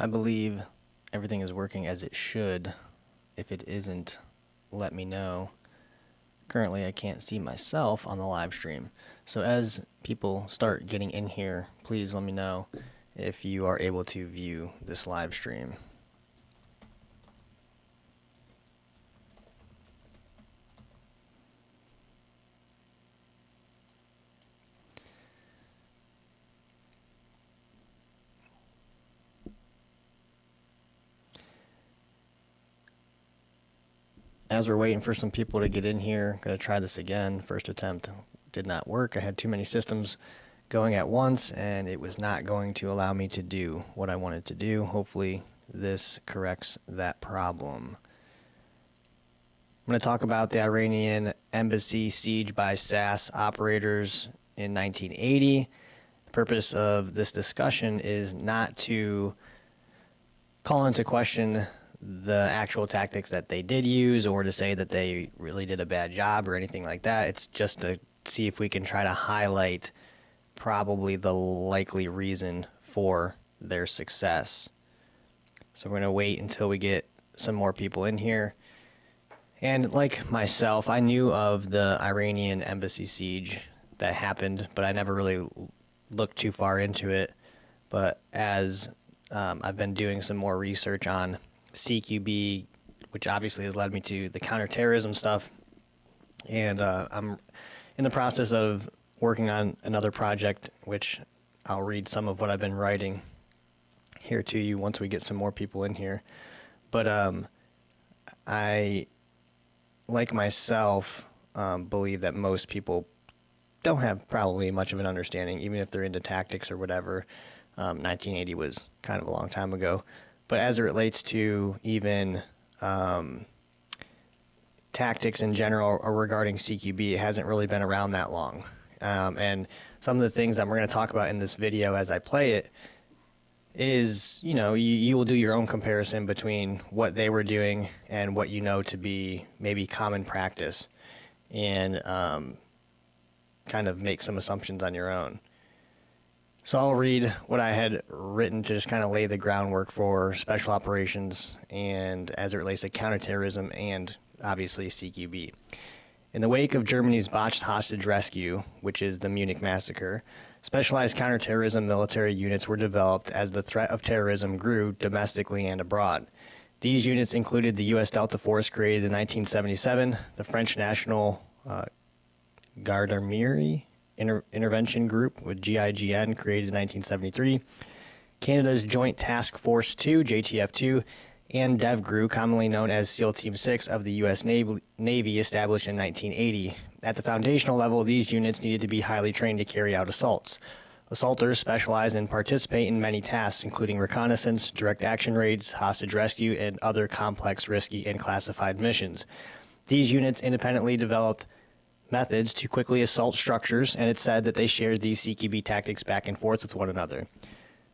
I believe everything is working as it should. If it isn't, let me know. Currently, I can't see myself on the live stream. So as people start getting in here, please let me know if you are able to view this live stream. As we're waiting for some people to get in here, I'm going to try this again. First attempt did not work. I had too many systems going at once, and it was not going to allow me to do what I wanted to do. Hopefully, this corrects that problem. I'm going to talk about the Iranian embassy siege by SAS operators in 1980. The purpose of this discussion is not to call into question the actual tactics that they did use or to say that they really did a bad job or anything like that. It's just to see if we can try to highlight probably the likely reason for their success. So we're going to wait until we get some more people in here. And like myself, I knew of the Iranian embassy siege that happened, but I never really looked too far into it. But as I've been doing some more research on CQB, which obviously has led me to the counterterrorism stuff, and I'm in the process of working on another project, which I'll read some of what I've been writing here to you once we get some more people in here. But I, like myself, believe that most people don't have probably much of an understanding, even if they're into tactics or whatever. 1980 was kind of a long time ago. But as it relates to even tactics in general or regarding CQB, it hasn't really been around that long. And some of the things that we're going to talk about in this video as I play it is, you will do your own comparison between what they were doing and what you know to be maybe common practice, and kind of make some assumptions on your own. So I'll read what I had written to just kind of lay the groundwork for special operations and as it relates to counterterrorism and obviously CQB. In the wake of Germany's botched hostage rescue, which is the Munich massacre, specialized counterterrorism military units were developed as the threat of terrorism grew domestically and abroad. These units included the U.S. Delta Force created in 1977, the French National Gendarmerie Intervention Group with GIGN created in 1973, Canada's Joint Task Force 2, JTF2, and DevGRU, commonly known as SEAL Team 6 of the U.S. Navy, established in 1980. At the foundational level, these units needed to be highly trained to carry out assaults. Assaulters specialize and participate in many tasks, including reconnaissance, direct action raids, hostage rescue, and other complex, risky, and classified missions. These units independently developed methods to quickly assault structures, and it's said that they shared these CQB tactics back and forth with one another.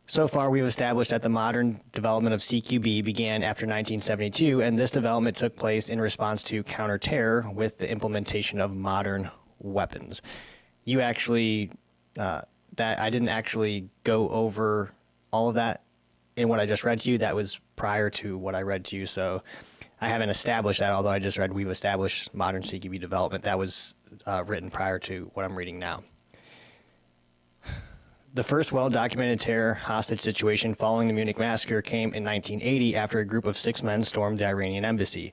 So far, we've established that the modern development of CQB began after 1972, and this development took place in response to counter-terror with the implementation of modern weapons. You actually, that I didn't actually go over all of that in what I just read to you. That was prior to what I read to you, so I haven't established that, although I just read we've established modern CQB development. That was written prior to what I'm reading now. The first well-documented terror hostage situation following the Munich massacre came in 1980 after a group of 6 men stormed the Iranian embassy.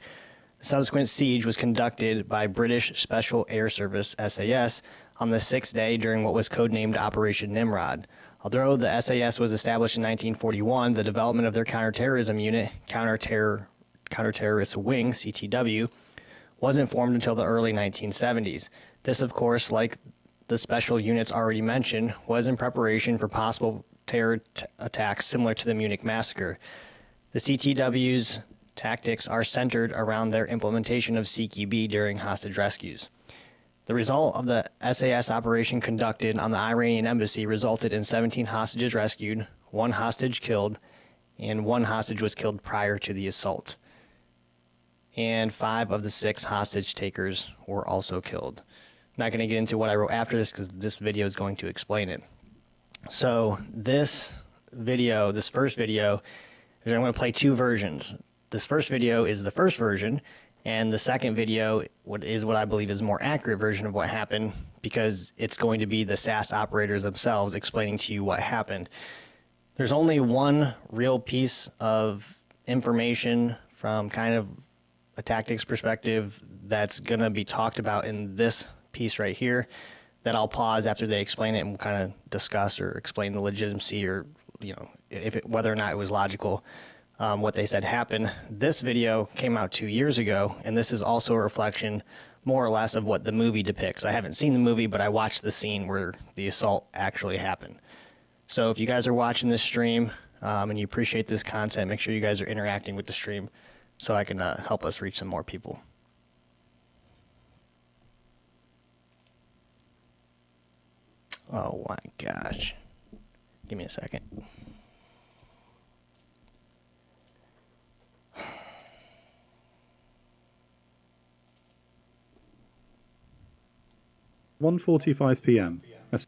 The subsequent siege was conducted by British Special Air Service SAS on the 6th day during what was codenamed Operation Nimrod. Although the SAS was established in 1941, the development of their counterterrorism unit, Counterterrorist Wing, CTW, wasn't formed until the early 1970s. This, of course, like the special units already mentioned, was in preparation for possible terror attacks similar to the Munich massacre. The CTW's tactics are centered around their implementation of CQB during hostage rescues. The result of the SAS operation conducted on the Iranian embassy resulted in 17 hostages rescued, 1 hostage killed, and 1 hostage was killed prior to the assault. And 5 of the 6 hostage takers were also killed. I'm not going to get into what I wrote after this because this video is going to explain it. So this video, this first video, I'm going to play two versions. This first video is the first version, and the second video is what I believe is a more accurate version of what happened, because it's going to be the SAS operators themselves explaining to you what happened. There's only one real piece of information from kind of a tactics perspective that's going to be talked about in this piece right here that I'll pause after they explain it, and we'll kind of discuss or explain the legitimacy, or whether or not it was logical, what they said happened. This video came out 2 years ago, and this is also a reflection more or less of what the movie depicts. I haven't seen the movie, but I watched the scene where the assault actually happened. So if you guys are watching this stream and you appreciate this content, make sure you guys are interacting with the stream so I can help us reach some more people. Oh my gosh. Give me a second. "1:45 p.m. A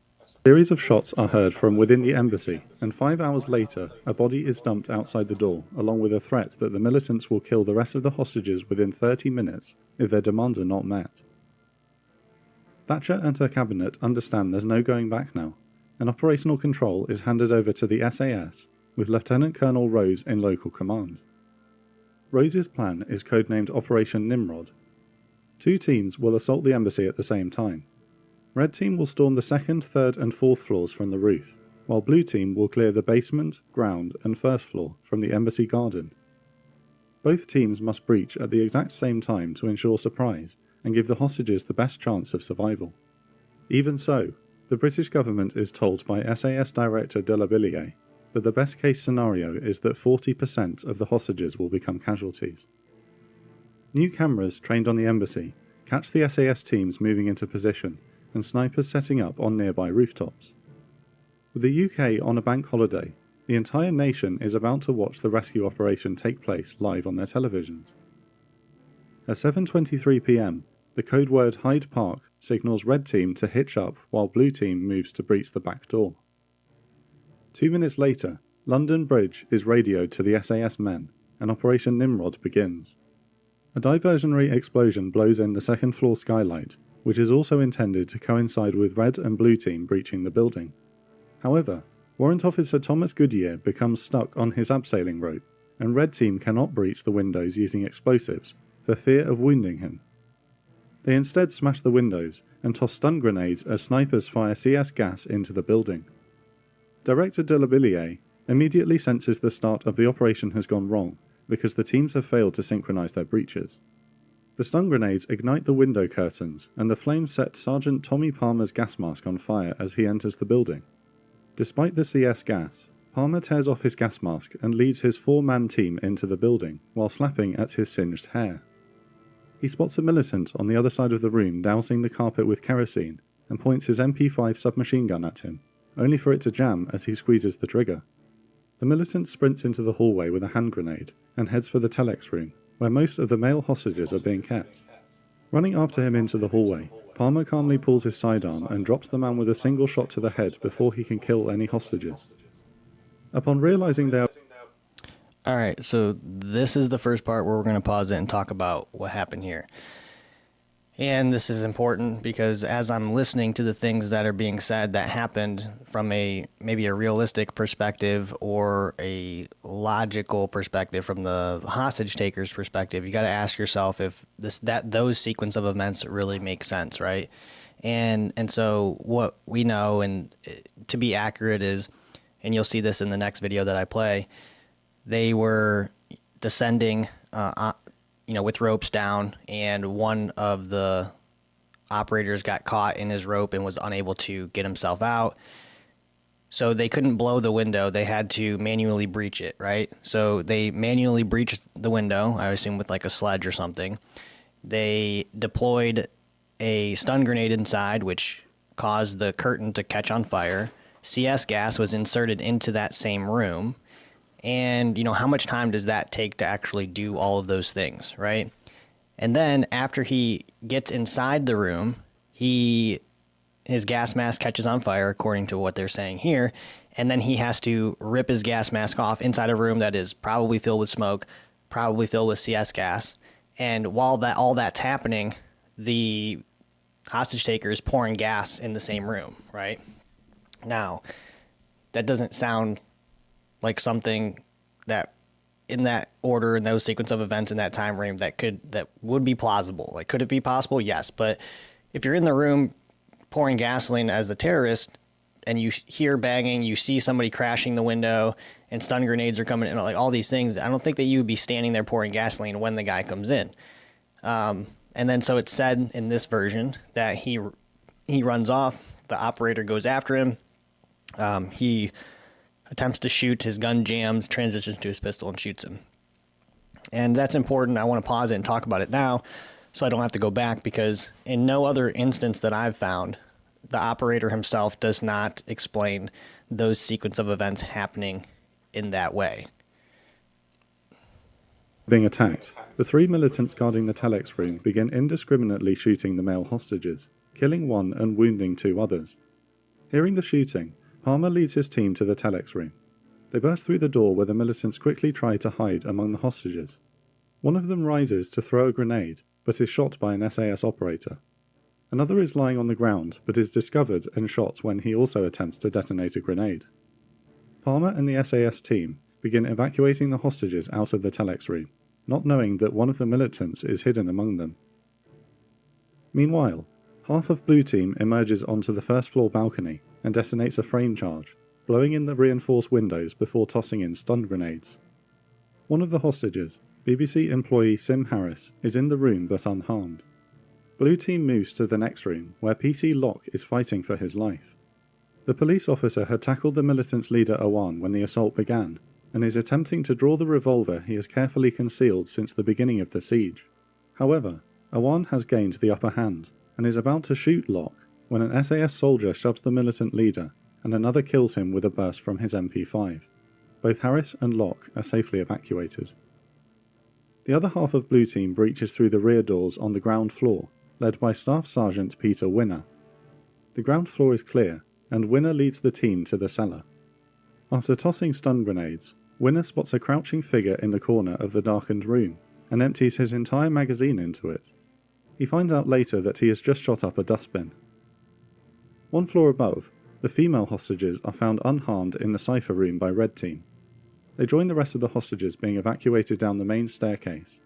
series of shots are heard from within the embassy, and 5 hours later, a body is dumped outside the door, along with a threat that the militants will kill the rest of the hostages within 30 minutes if their demands are not met. Thatcher and her cabinet understand there's no going back now, and operational control is handed over to the SAS, with Lieutenant Colonel Rose in local command. Rose's plan is codenamed Operation Nimrod. 2 teams will assault the embassy at the same time. Red team will storm the 2nd, 3rd and 4th floors from the roof, while Blue team will clear the basement, ground and 1st floor from the embassy garden. Both teams must breach at the exact same time to ensure surprise and give the hostages the best chance of survival. Even so, the British government is told by SAS Director de la Billière that the best case scenario is that 40% of the hostages will become casualties. New cameras trained on the embassy catch the SAS teams moving into position and snipers setting up on nearby rooftops. With the UK on a bank holiday, the entire nation is about to watch the rescue operation take place live on their televisions. At 7:23 p.m, the code word Hyde Park signals Red team to hitch up while Blue team moves to breach the back door. 2 minutes later, London Bridge is radioed to the SAS men, and Operation Nimrod begins. A diversionary explosion blows in the 2nd floor skylight, which is also intended to coincide with Red and Blue team breaching the building. However, Warrant Officer Thomas Goodyear becomes stuck on his abseiling rope, and Red team cannot breach the windows using explosives for fear of wounding him. They instead smash the windows and toss stun grenades as snipers fire CS gas into the building. Director de la Billière immediately senses the start of the operation has gone wrong because the teams have failed to synchronize their breaches. The stun grenades ignite the window curtains, and the flames set Sergeant Tommy Palmer's gas mask on fire as he enters the building. Despite the CS gas, Palmer tears off his gas mask and leads his 4-man team into the building while slapping at his singed hair. He spots a militant on the other side of the room dousing the carpet with kerosene and points his MP5 submachine gun at him, only for it to jam as he squeezes the trigger. The militant sprints into the hallway with a hand grenade and heads for the telex room, where most of the male hostages are being kept. Running after him into the hallway, Palmer calmly pulls his sidearm and drops the man with a single shot to the head before he can kill any hostages. Upon realizing they are... Alright, so this is the first part where we're going to pause it and talk about what happened here. And this is important because as I'm listening to the things that are being said that happened from maybe a realistic perspective or a logical perspective from the hostage taker's perspective, you got to ask yourself if those sequence of events really make sense, right? And so what we know, and to be accurate, is, and you'll see this in the next video that I play, they were descending with ropes down, and one of the operators got caught in his rope and was unable to get himself out. So they couldn't blow the window. They had to manually breach it, right? So they manually breached the window, I assume with like a sledge or something. They deployed a stun grenade inside, which caused the curtain to catch on fire. CS gas was inserted into that same room. And, how much time does that take to actually do all of those things, right? And then after he gets inside the room, his gas mask catches on fire, according to what they're saying here, and then he has to rip his gas mask off inside a room that is probably filled with smoke, probably filled with CS gas. And while all that's happening, the hostage taker is pouring gas in the same room, right? Now, that doesn't sound like something that in that order, in those sequence of events, in that time frame, that would be plausible. Like, could it be possible? Yes. But if you're in the room pouring gasoline as the terrorist and you hear banging, you see somebody crashing the window and stun grenades are coming in, like all these things, I don't think that you would be standing there pouring gasoline when the guy comes in. And then so it's said in this version that he runs off, the operator goes after him, he attempts to shoot, his gun jams, transitions to his pistol and shoots him. And that's important. I want to pause it and talk about it now so I don't have to go back, because in no other instance that I've found, the operator himself does not explain those sequence of events happening in that way. Being attacked, the 3 militants guarding the telex room begin indiscriminately shooting the male hostages, killing one and wounding 2 others. Hearing the shooting, Palmer leads his team to the telex room. They burst through the door where the militants quickly try to hide among the hostages. One of them rises to throw a grenade, but is shot by an SAS operator. Another is lying on the ground, but is discovered and shot when he also attempts to detonate a grenade. Palmer and the SAS team begin evacuating the hostages out of the telex room, not knowing that one of the militants is hidden among them. Meanwhile, half of Blue Team emerges onto the first floor balcony and detonates a frame charge, blowing in the reinforced windows before tossing in stun grenades. One of the hostages, BBC employee Sim Harris, is in the room but unharmed. Blue Team moves to the next room, where PT Locke is fighting for his life. The police officer had tackled the militants' leader Awan when the assault began, and is attempting to draw the revolver he has carefully concealed since the beginning of the siege. However, Awan has gained the upper hand, and is about to shoot Locke when an SAS soldier shoves the militant leader, and another kills him with a burst from his MP5. Both Harris and Locke are safely evacuated. The other half of Blue Team breaches through the rear doors on the ground floor, led by Staff Sergeant Peter Winner. The ground floor is clear, and Winner leads the team to the cellar. After tossing stun grenades, Winner spots a crouching figure in the corner of the darkened room, and empties his entire magazine into it. He finds out later that he has just shot up a dustbin. One floor above, the female hostages are found unharmed in the cipher room by Red Team. They join the rest of the hostages being evacuated down the main staircase.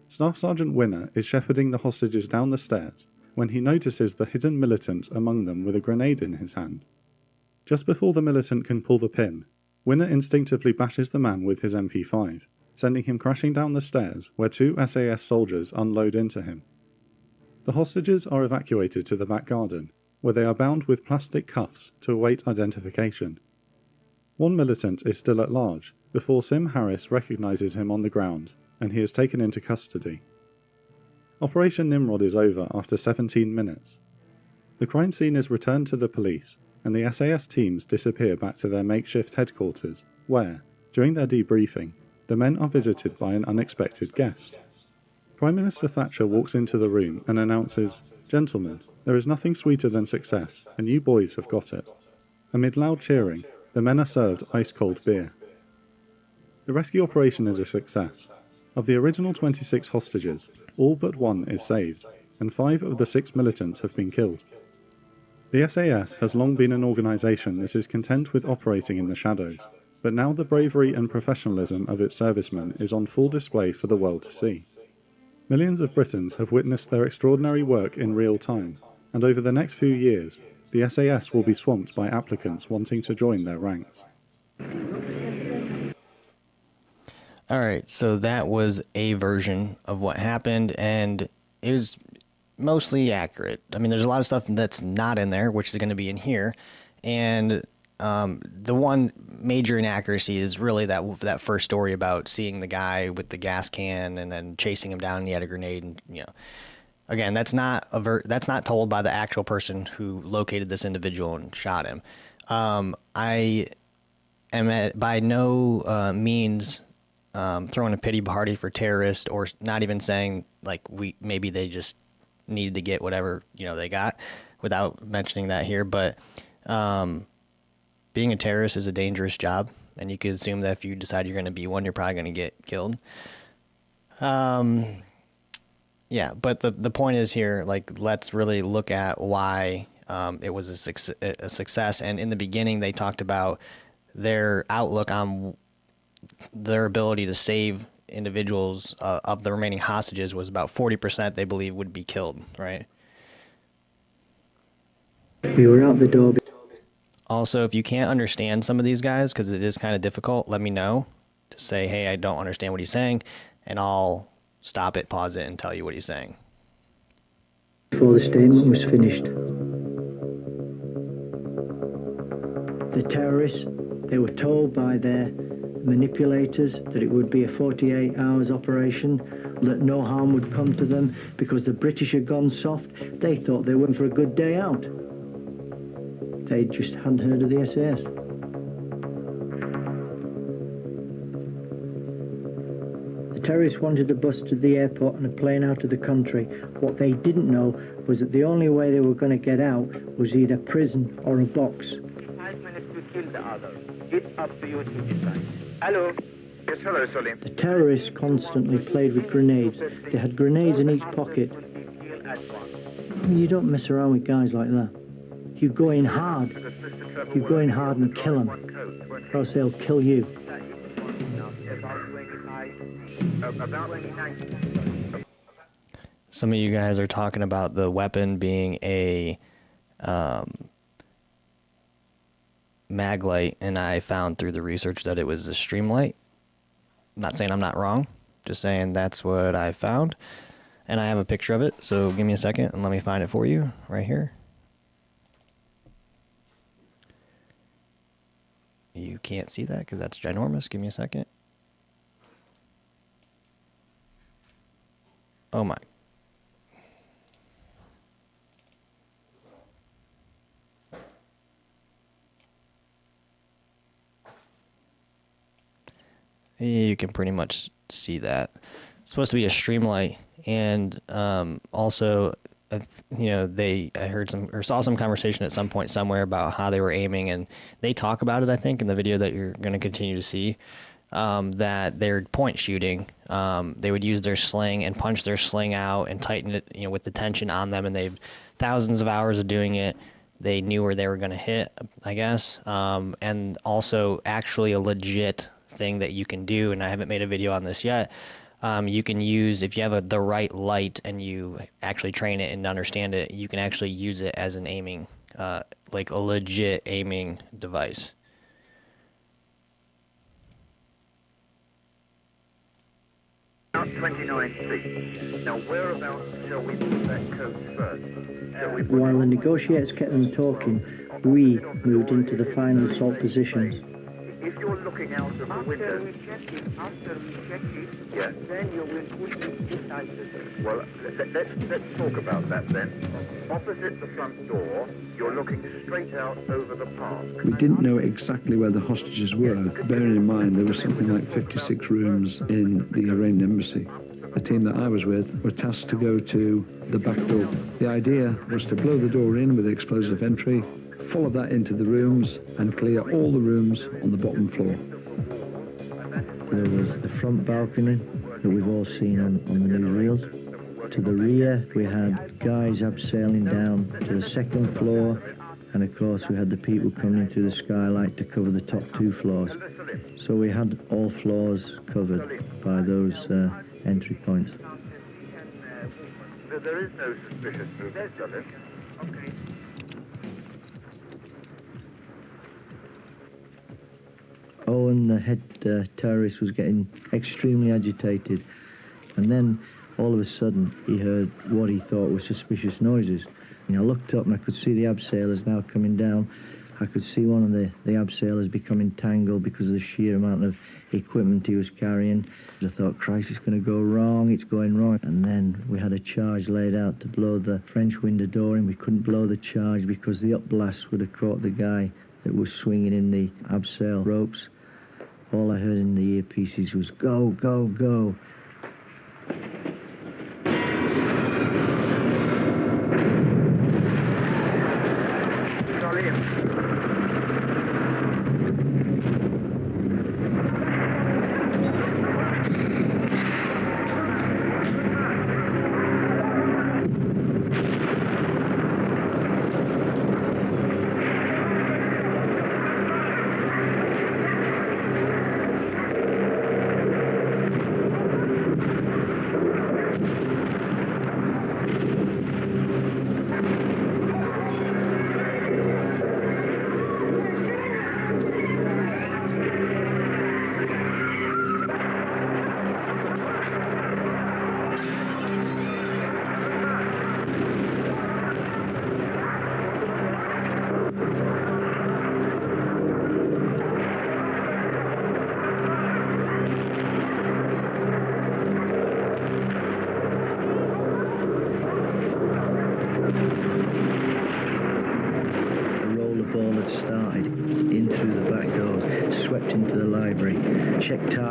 Staff Sergeant Winner is shepherding the hostages down the stairs when he notices the hidden militant among them with a grenade in his hand. Just before the militant can pull the pin, Winner instinctively bashes the man with his MP5, sending him crashing down the stairs where 2 SAS soldiers unload into him. The hostages are evacuated to the back garden, where they are bound with plastic cuffs to await identification. One militant is still at large before Sim Harris recognizes him on the ground, and he is taken into custody. Operation Nimrod is over after 17 minutes. The crime scene is returned to the police, and the SAS teams disappear back to their makeshift headquarters, where, during their debriefing, the men are visited by an unexpected guest. Prime Minister Thatcher walks into the room and announces, "Gentlemen, there is nothing sweeter than success, and you boys have got it." Amid loud cheering, the men are served ice-cold beer. The rescue operation is a success. Of the original 26 hostages, all but 1 is saved, and 5 of the 6 militants have been killed. The SAS has long been an organisation that is content with operating in the shadows, but now the bravery and professionalism of its servicemen is on full display for the world to see. Millions of Britons have witnessed their extraordinary work in real time, and over the next few years, the SAS will be swamped by applicants wanting to join their ranks. All right, so that was a version of what happened, and it was mostly accurate. I mean, there's a lot of stuff that's not in there, which is going to be in here, and the one major inaccuracy is really that first story about seeing the guy with the gas can and then chasing him down, and he had a grenade, and again, that's not told by the actual person who located this individual and shot him. I am by no means throwing a pity party for terrorists, or not even saying like maybe they just needed to get whatever they got, without mentioning that here. But being a terrorist is a dangerous job, and you could assume that if you decide you're going to be one, you're probably going to get killed. Yeah, but the point is here, like, let's really look at why it was a success. And in the beginning, they talked about their outlook on their ability to save individuals of the remaining hostages was about 40% they believe would be killed, right? We were out the door. Also, if you can't understand some of these guys, because it is kind of difficult, let me know. Just say, hey, I don't understand what he's saying, and I'll stop it, pause it, and tell you what he's saying. Before the statement was finished. The terrorists, they were told by their manipulators that it would be a 48 hours operation, that no harm would come to them because the British had gone soft. They thought they went for a good day out. They just hadn't heard of the SAS. The terrorists wanted a bus to the airport and a plane out of the country. What they didn't know was that the only way they were going to get out was either prison or a box. 5 minutes to kill the other. It's up to you to decide. Hello? Yes, hello, Salim. The terrorists constantly played with grenades. They had grenades in each pocket. I mean, you don't mess around with guys like that. You go in hard. You go in hard and kill them, or else they'll kill you. Some of you guys are talking about the weapon being a mag light, and I found through the research that it was a stream light. I'm not saying I'm not wrong, just saying that's what I found. And I have a picture of it, so give me a second and let me find it for you right here. You can't see that because that's ginormous. Give me a second. Oh my. You can pretty much see that. It's supposed to be a streamlight, and also, you know, I heard some or saw some conversation at some point somewhere about how they were aiming, and they talk about it, I think, in the video that you're going to continue to see, that they're point shooting. They would use their sling and punch their sling out and tighten it, you know, with the tension on them, and they've thousands of hours of doing it. They knew where they were going to hit, I guess, and also actually a legit thing that you can do, and I haven't made a video on this yet. You can use, if you have the right light and you actually train it and understand it, you can actually use it as an aiming, like a legit aiming device. About 29 feet. Now, whereabouts shall we put that coach first? While the negotiators kept them talking, we moved into the final assault positions. If you're looking out of the window... After we check it, yeah, then you will put it inside the door. Well, let's talk about that then. Opposite the front door, you're looking straight out over the park. We didn't know exactly where the hostages were, bearing in mind there were something like 56 rooms in the Iranian embassy. The team that I was with were tasked to go to the back door. The idea was to blow the door in with explosive entry, follow that into the rooms and clear all the rooms on the bottom floor. There was the front balcony that we've all seen on the newsreels. To the rear, we had guys abseiling down to the second floor, and of course we had the people coming in through the skylight to cover the top 2 floors. So we had all floors covered by those entry points. There is no suspicious movement, does it? Okay. Owen, the head terrorist, was getting extremely agitated, and then all of a sudden he heard what he thought were suspicious noises. And I looked up and I could see the abseilers now coming down. I could see one of the abseilers becoming tangled because of the sheer amount of equipment he was carrying. I thought, Christ, it's going to go wrong, it's going wrong. And then we had a charge laid out to blow the French window door in. We couldn't blow the charge because the upblast would have caught the guy that was swinging in the abseil ropes. All I heard in the earpieces was, go, go, go.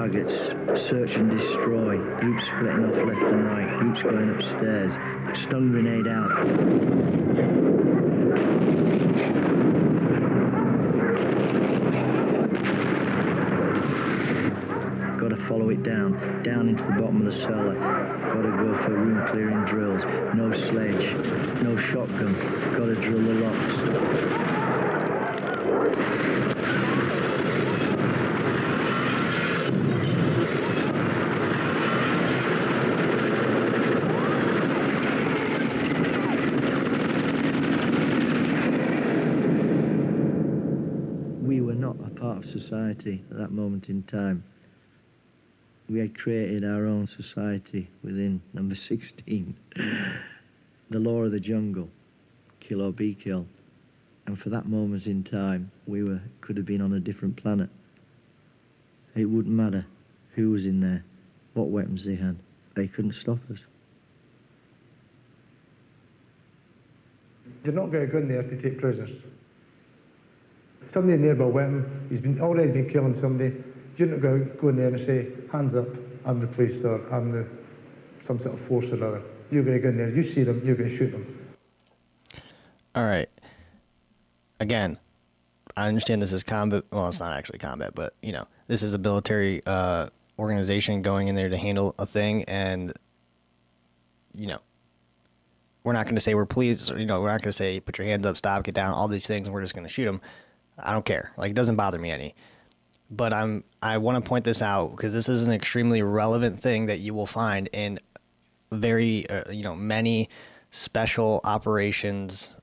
targets, search and destroy, groups splitting off left and right, groups going upstairs, stun grenade out. Got to follow it down into the bottom of the cellar. Got to go for room clearing drills. No sledge, no shotgun. Got to drill the locks. We were not a part of society at that moment in time. We had created our own society within number 16. The law of the jungle, kill or be killed. And for that moment in time, could have been on a different planet. It wouldn't matter who was in there, what weapons they had. They couldn't stop us. You're not going to go in there to take prisoners. Somebody in there with a weapon, he's already been killing somebody. You're not going to go in there and say, hands up, I'm the police, or I'm some sort of force or other. You're going to go in there, you see them, you're going to shoot them. All right. Again, I understand this is combat. Well, it's not actually combat, but, you know, this is a military organization going in there to handle a thing. And, you know, we're not going to say we're police. Or, you know, we're not going to say put your hands up, stop, get down, all these things, and we're just going to shoot them. I don't care. Like, it doesn't bother me any. But I want to point this out because this is an extremely relevant thing that you will find in very, many special operations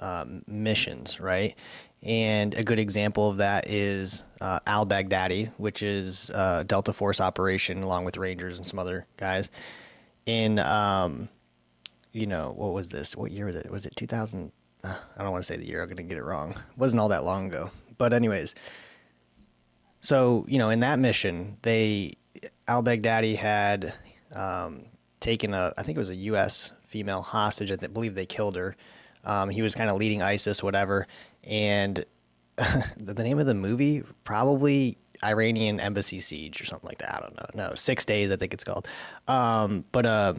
missions, right? And a good example of that is al-Baghdadi, which is a Delta Force operation along with Rangers and some other guys. In, what was this? What year was it? Was it 2000? I don't want to say the year. I'm going to get it wrong. It wasn't all that long ago. But anyways, so, in that mission, al-Baghdadi had taken I think it was a U.S. female hostage. I believe they killed her. He was kind of leading ISIS, whatever. And the name of the movie, probably Iranian Embassy Siege or something like that. I don't know. No, 6 Days, I think it's called. But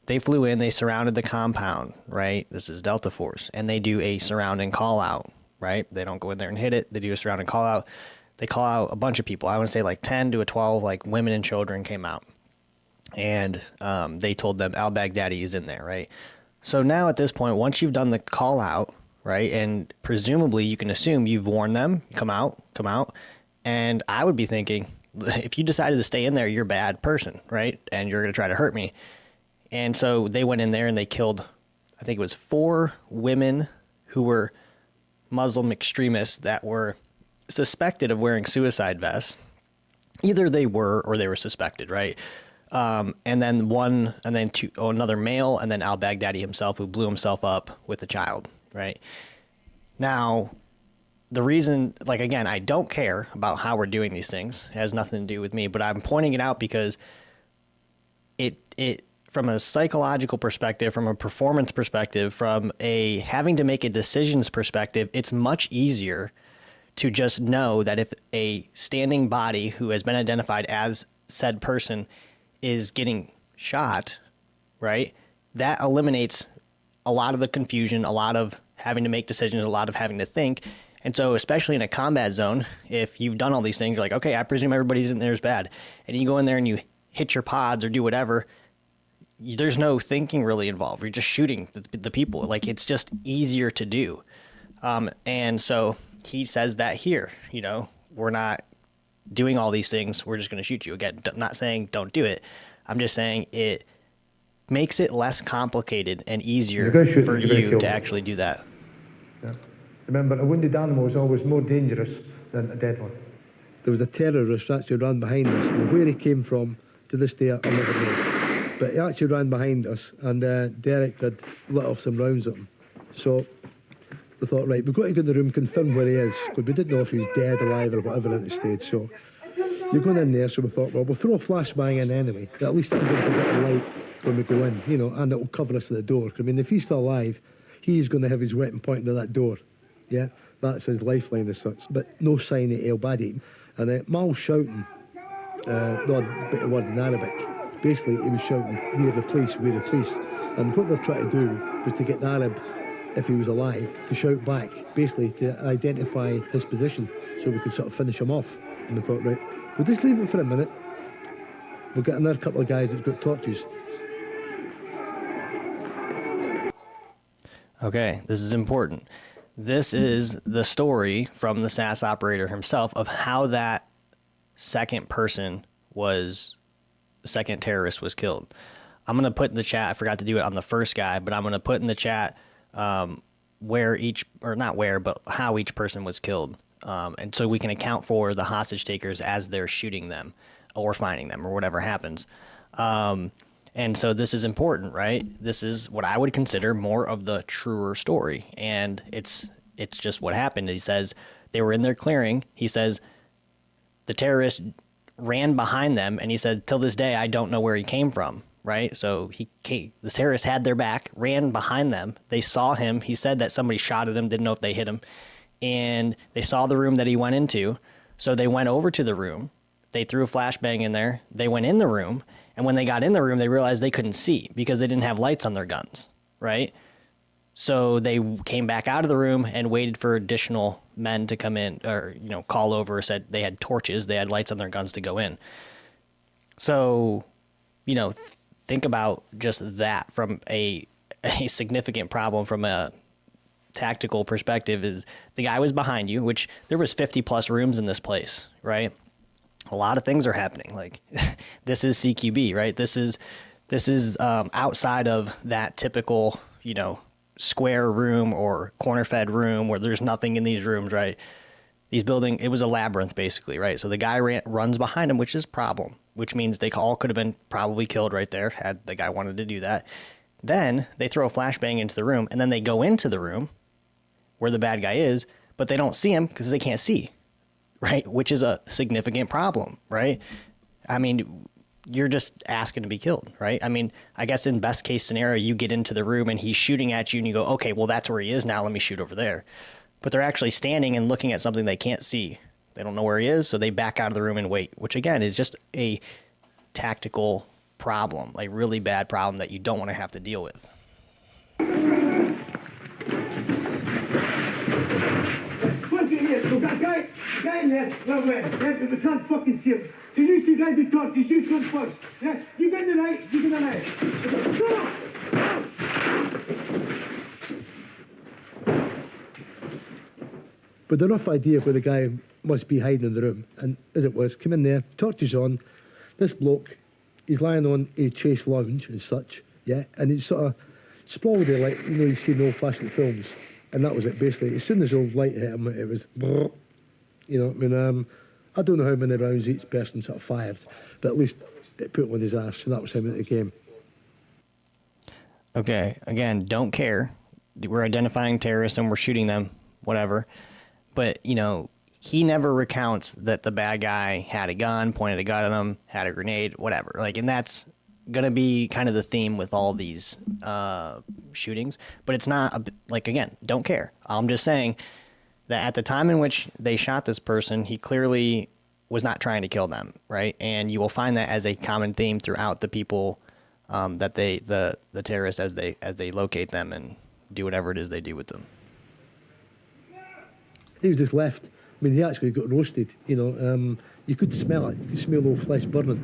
they flew in, they surrounded the compound, right? This is Delta Force. And they do a surrounding call out, right? They don't go in there and hit it. They do a surrounding call out. They call out a bunch of people. I would say like 10 to 12, like women and children came out. And they told them al-Baghdadi is in there, right? So now at this point, once you've done the call out, right, and presumably you can assume you've warned them, come out. And I would be thinking, if you decided to stay in there, you're a bad person, right? And you're going to try to hurt me. And so they went in there and they killed, I think it was 4 women who were Muslim extremists that were suspected of wearing suicide vests. Either they were or they were suspected, right? And then another male, and then al-Baghdadi himself, who blew himself up with a child, right? Now, the reason, like, again, I don't care about how we're doing these things. It has nothing to do with me, but I'm pointing it out because it from a psychological perspective, from a performance perspective, from a having to make a decisions perspective, it's much easier to just know that if a standing body who has been identified as said person is getting shot, right, that eliminates a lot of the confusion, a lot of having to make decisions, a lot of having to think. And so especially in a combat zone, if you've done all these things, you're like, okay, I presume everybody's in there is bad. And you go in there and you hit your pods or do whatever, there's no thinking really involved. You're just shooting the people. Like, it's just easier to do. And so he says that here, we're not doing all these things. We're just going to shoot you. Again, not saying don't do it. I'm just saying it makes it less complicated and easier for you to actually do that. Yeah. Remember, a wounded animal is always more dangerous than a dead one. There was a terrorist that actually ran behind us. Now, where he came from, to this day, I'll never know. But he actually ran behind us, and Derek had lit off some rounds at him. So we thought, right, we've got to go in the room, confirm where he is, because we didn't know if he was dead, alive, or whatever at the stage. So you're going in there, so we thought, well, we'll throw a flashbang in anyway. At least that'll give us a bit of light when we go in, and it'll cover us at the door. I mean, if he's still alive, he's going to have his weapon pointing to that door. Yeah, that's his lifeline as such. But no sign of al-Baghdadi. And Mal's shouting, not a bit of word in Arabic. Basically, he was shouting, "We're the police, we're the police." And what they're trying to do was to get the Arab, if he was alive, to shout back, basically to identify his position so we could sort of finish him off. And we thought, right, we'll just leave it for a minute. We'll get another couple of guys that's got torches. Okay, this is important. This is the story from the SAS operator himself of how that second terrorist was killed. I'm going to put in the chat, I forgot to do it on the first guy, but I'm going to put in the chat how each person was killed. And so we can account for the hostage takers as they're shooting them or finding them or whatever happens. And so this is important, right? This is what I would consider more of the truer story. And it's just what happened. He says they were in their clearing. He says the terrorist ran behind them, and he said, till this day, I don't know where he came from, right? So the terrorist had their back, ran behind them. They saw him. He said that somebody shot at him, didn't know if they hit him. And they saw the room that he went into. So they went over to the room. They threw a flashbang in there. They went in the room. And when they got in the room, they realized they couldn't see because they didn't have lights on their guns, right? So they came back out of the room and waited for additional men to come in or, call over, said they had torches, they had lights on their guns to go in. So, think about just that from a significant problem from a tactical perspective is the guy was behind you, which there was 50 plus rooms in this place, right? A lot of things are happening. Like this is CQB, right? This is outside of that typical, square room or corner fed room where there's nothing in these rooms, right? It was a labyrinth basically, right? So the guy runs behind him, which is a problem, which means they all could have been probably killed right there had the guy wanted to do that. Then they throw a flashbang into the room and then they go into the room where the bad guy is, but they don't see him because they can't see. Right, which is a significant problem, right? I mean, you're just asking to be killed, right? I mean, I guess in best case scenario, you get into the room and he's shooting at you and you go, okay, well, that's where he is now. Let me shoot over there. But they're actually standing and looking at something they can't see. They don't know where he is, so they back out of the room and wait, which again is just a tactical problem, like really bad problem that you don't want to have to deal with. Guy in there, we can't fucking see him. So you two guys be torches, you come first. Yeah, you get the right, you get the right. But the rough idea of where the guy must be hiding in the room, and as it was, came in there, torches on, this bloke, he's lying on a chase lounge as such, yeah, and he's sort of sprawled there like, you see in old-fashioned films, and that was it basically. As soon as the light hit him, it was, I don't know how many rounds each person sort of fired, but at least it put him on his ass, so that was him at the game. Okay, again, don't care. We're identifying terrorists and we're shooting them, whatever. But, he never recounts that the bad guy had a gun, pointed a gun at him, had a grenade, whatever. And that's going to be kind of the theme with all these shootings. But it's not, again, don't care. I'm just saying that at the time in which they shot this person, he clearly was not trying to kill them, right? And you will find that as a common theme throughout the people that the terrorists as they locate them and do whatever it is they do with them. He was just left. I mean, he actually got roasted, you could smell it. You could smell all flesh burning.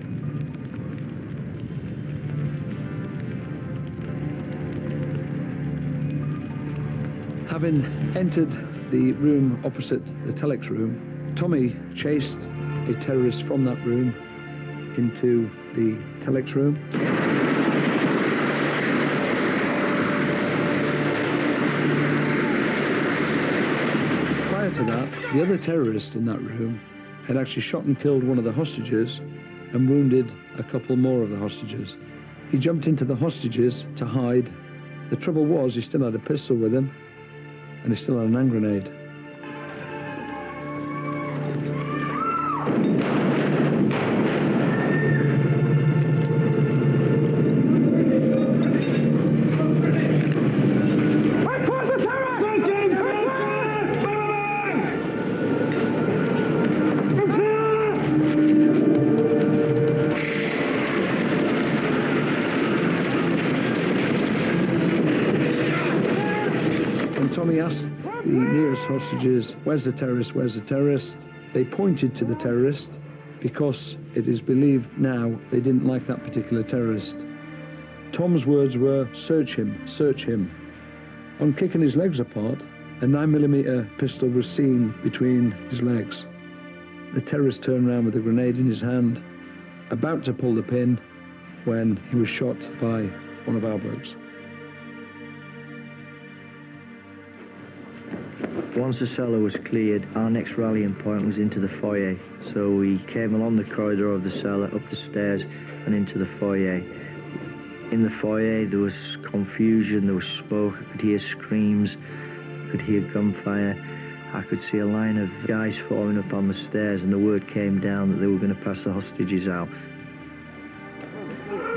Having entered the room opposite the telex room, Tommy chased a terrorist from that room into the telex room. Prior to that, the other terrorist in that room had actually shot and killed one of the hostages and wounded a couple more of the hostages. He jumped into the hostages to hide. The trouble was he still had a pistol with him and he still had an hand grenade. Tommy asked the nearest hostages, where's the terrorist, where's the terrorist? They pointed to the terrorist because it is believed now they didn't like that particular terrorist. Tom's words were, search him, search him. On kicking his legs apart, a 9mm pistol was seen between his legs. The terrorist turned around with a grenade in his hand, about to pull the pin, when he was shot by one of our blokes. Once the cellar was cleared, our next rallying point was into the foyer. So we came along the corridor of the cellar, up the stairs and into the foyer. In the foyer there was confusion, there was smoke, I could hear screams, I could hear gunfire. I could see a line of guys forming up on the stairs, and the word came down that they were going to pass the hostages out.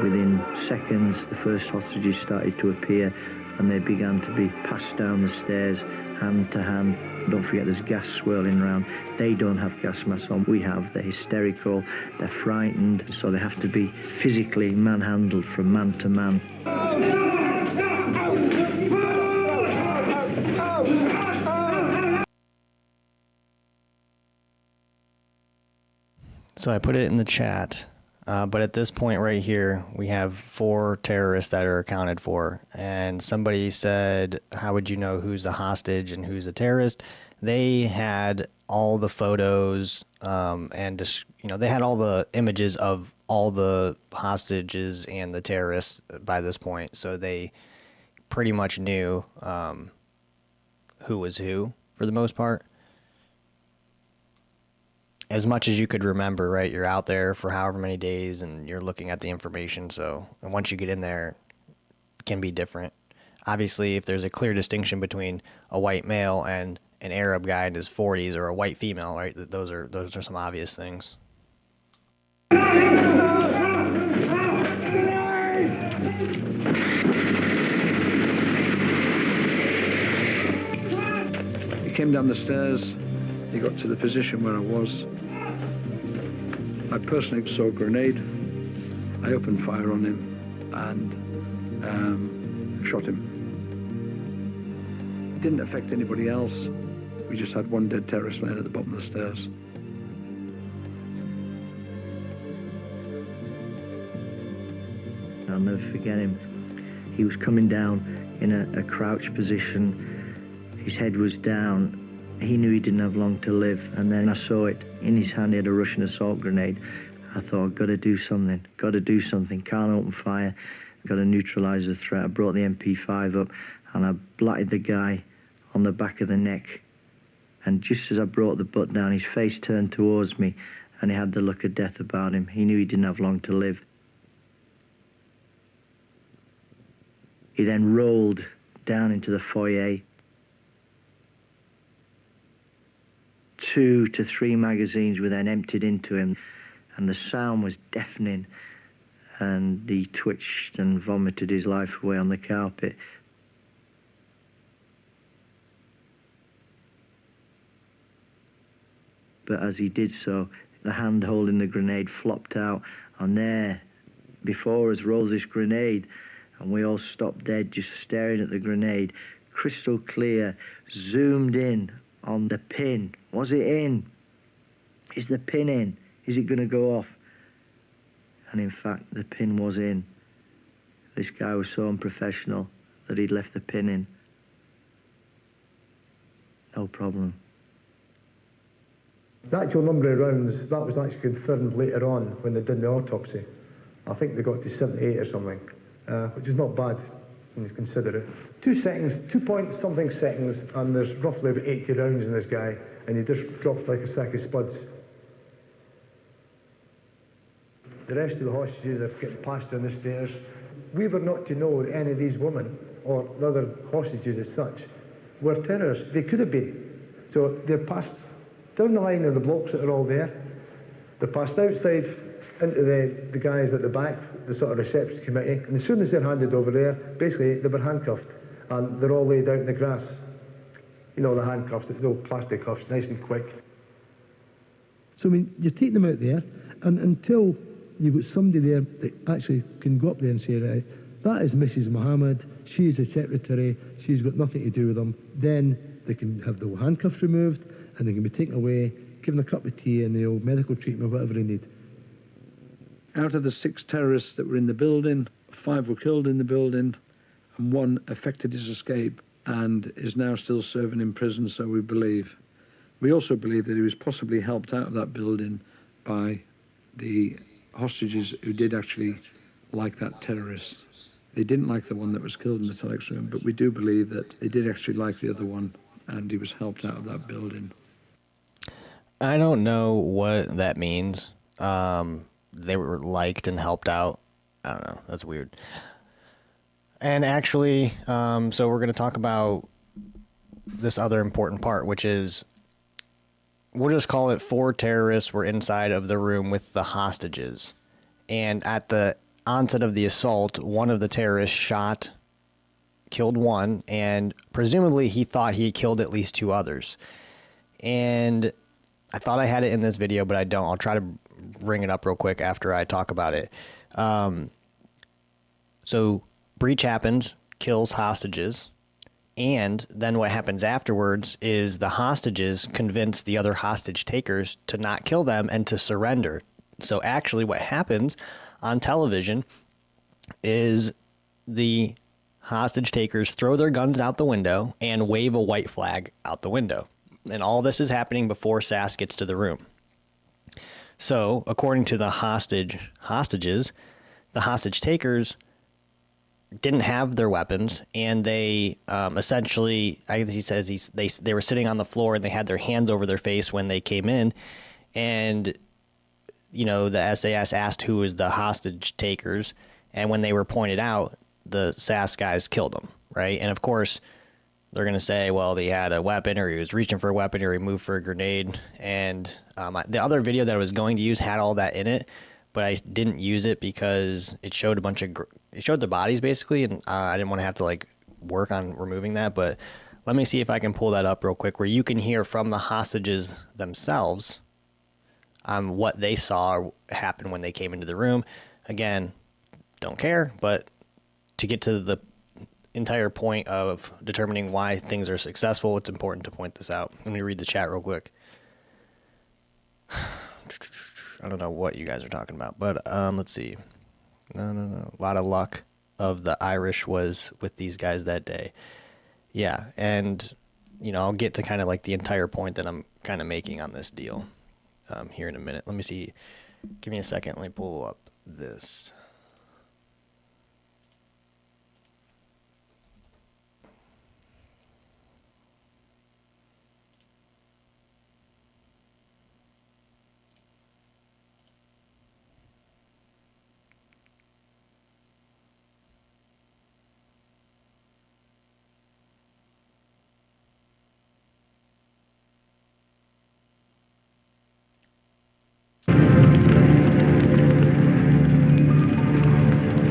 Within seconds the first hostages started to appear, and they began to be passed down the stairs, hand to hand. Don't forget there's gas swirling around. They don't have gas masks on, we have. They're hysterical, they're frightened, so they have to be physically manhandled from man to man. So I put it in the chat, but at this point right here, we have 4 terrorists that are accounted for. And somebody said, how would you know who's a hostage and who's a terrorist? They had all the photos and they had all the images of all the hostages and the terrorists by this point. So they pretty much knew who was who for the most part. As much as you could remember, right? You're out there for however many days and you're looking at the information. So, and once you get in there, it can be different. Obviously, if there's a clear distinction between a white male and an Arab guy in his 40s or a white female, right? Those are some obvious things. He came down the stairs. He got to the position where I was. I personally saw a grenade. I opened fire on him and shot him. It didn't affect anybody else. We just had one dead terrorist laying at the bottom of the stairs. I'll never forget him. He was coming down in a crouch position. His head was down. He knew he didn't have long to live, and then I saw it in his hand. He had a Russian assault grenade. I thought, got to do something, can't open fire, got to neutralise the threat. I brought the MP5 up and I blatted the guy on the back of the neck, and just as I brought the butt down, his face turned towards me and he had the look of death about him. He knew he didn't have long to live. He then rolled down into the foyer. 2 to 3 magazines were then emptied into him, and the sound was deafening, and he twitched and vomited his life away on the carpet. But as he did so, the hand holding the grenade flopped out, and there, before us, rolls this grenade, and we all stopped dead, just staring at the grenade, crystal clear, zoomed in on the pin. Was it in? Is the pin in? Is it going to go off? And in fact, the pin was in. This guy was so unprofessional that he'd left the pin in. No problem. The actual number of rounds, that was actually confirmed later on when they did the autopsy. I think they got to 78 or something, which is not bad when you consider it. 2 seconds, 2 point something seconds, and there's roughly about 80 rounds in this guy, and he just drops like a sack of spuds. The rest of the hostages are getting passed down the stairs. We were not to know that any of these women, or the other hostages as such, were terrorists. They could have been. So they're passed down the line of the blocks that are all there. They're passed outside into the guys at the back, the sort of reception committee, and as soon as they're handed over there, basically they were handcuffed, and they're all laid out in the grass. You know, the handcuffs, it's old plastic cuffs, nice and quick. So, I mean, you take them out there, and until you've got somebody there that actually can go up there and say, right, that is Mrs. Mohammed, she's the secretary, she's got nothing to do with them. Then they can have the handcuffs removed and they can be taken away, given a cup of tea and the old medical treatment, whatever they need. Out of the 6 terrorists that were in the building, 5 were killed in the building and 1 effected his escape and is now still serving in prison, so we believe. We also believe that he was possibly helped out of that building by the hostages who did actually like that terrorist. They didn't like the one that was killed in the telex room, but we do believe that they did actually like the other one and he was helped out of that building. I don't know what that means. They were liked and helped out. I don't know. That's weird. And actually, so we're going to talk about this other important part, which is, we'll just call it 4 terrorists were inside of the room with the hostages. And at the onset of the assault, one of the terrorists killed 1, and presumably he thought he killed at least 2 others. And I thought I had it in this video, but I don't. I'll try to bring it up real quick after I talk about it. So breach happens, kills hostages, and then what happens afterwards is the hostages convince the other hostage takers to not kill them and to surrender. So actually what happens on television is the hostage takers throw their guns out the window and wave a white flag out the window. And all this is happening before SAS gets to the room. So, according to the hostages, the hostage takers didn't have their weapons, and they essentially, he says they were sitting on the floor and they had their hands over their face when they came in, and you know, the SAS asked who was the hostage takers, and when they were pointed out, the SAS guys killed them, right? And of course, they're going to say, well, he had a weapon, or he was reaching for a weapon, or he moved for a grenade. And the other video that I was going to use had all that in it, but I didn't use it because it showed a bunch of, it showed the bodies basically, and I didn't want to have to like work on removing that. But let me see if I can pull that up real quick, where you can hear from the hostages themselves what they saw happen when they came into the room. Again, don't care, but to get to the entire point of determining why things are successful, it's important to point this out. Let me read the chat real quick. I don't know what you guys are talking about, but let's see. No. A lot of luck of the Irish was with these guys that day. Yeah, and you know, I'll get to kind of like the entire point that I'm kind of making on this deal here in a minute. Let me see. Give me a second. Let me pull up this.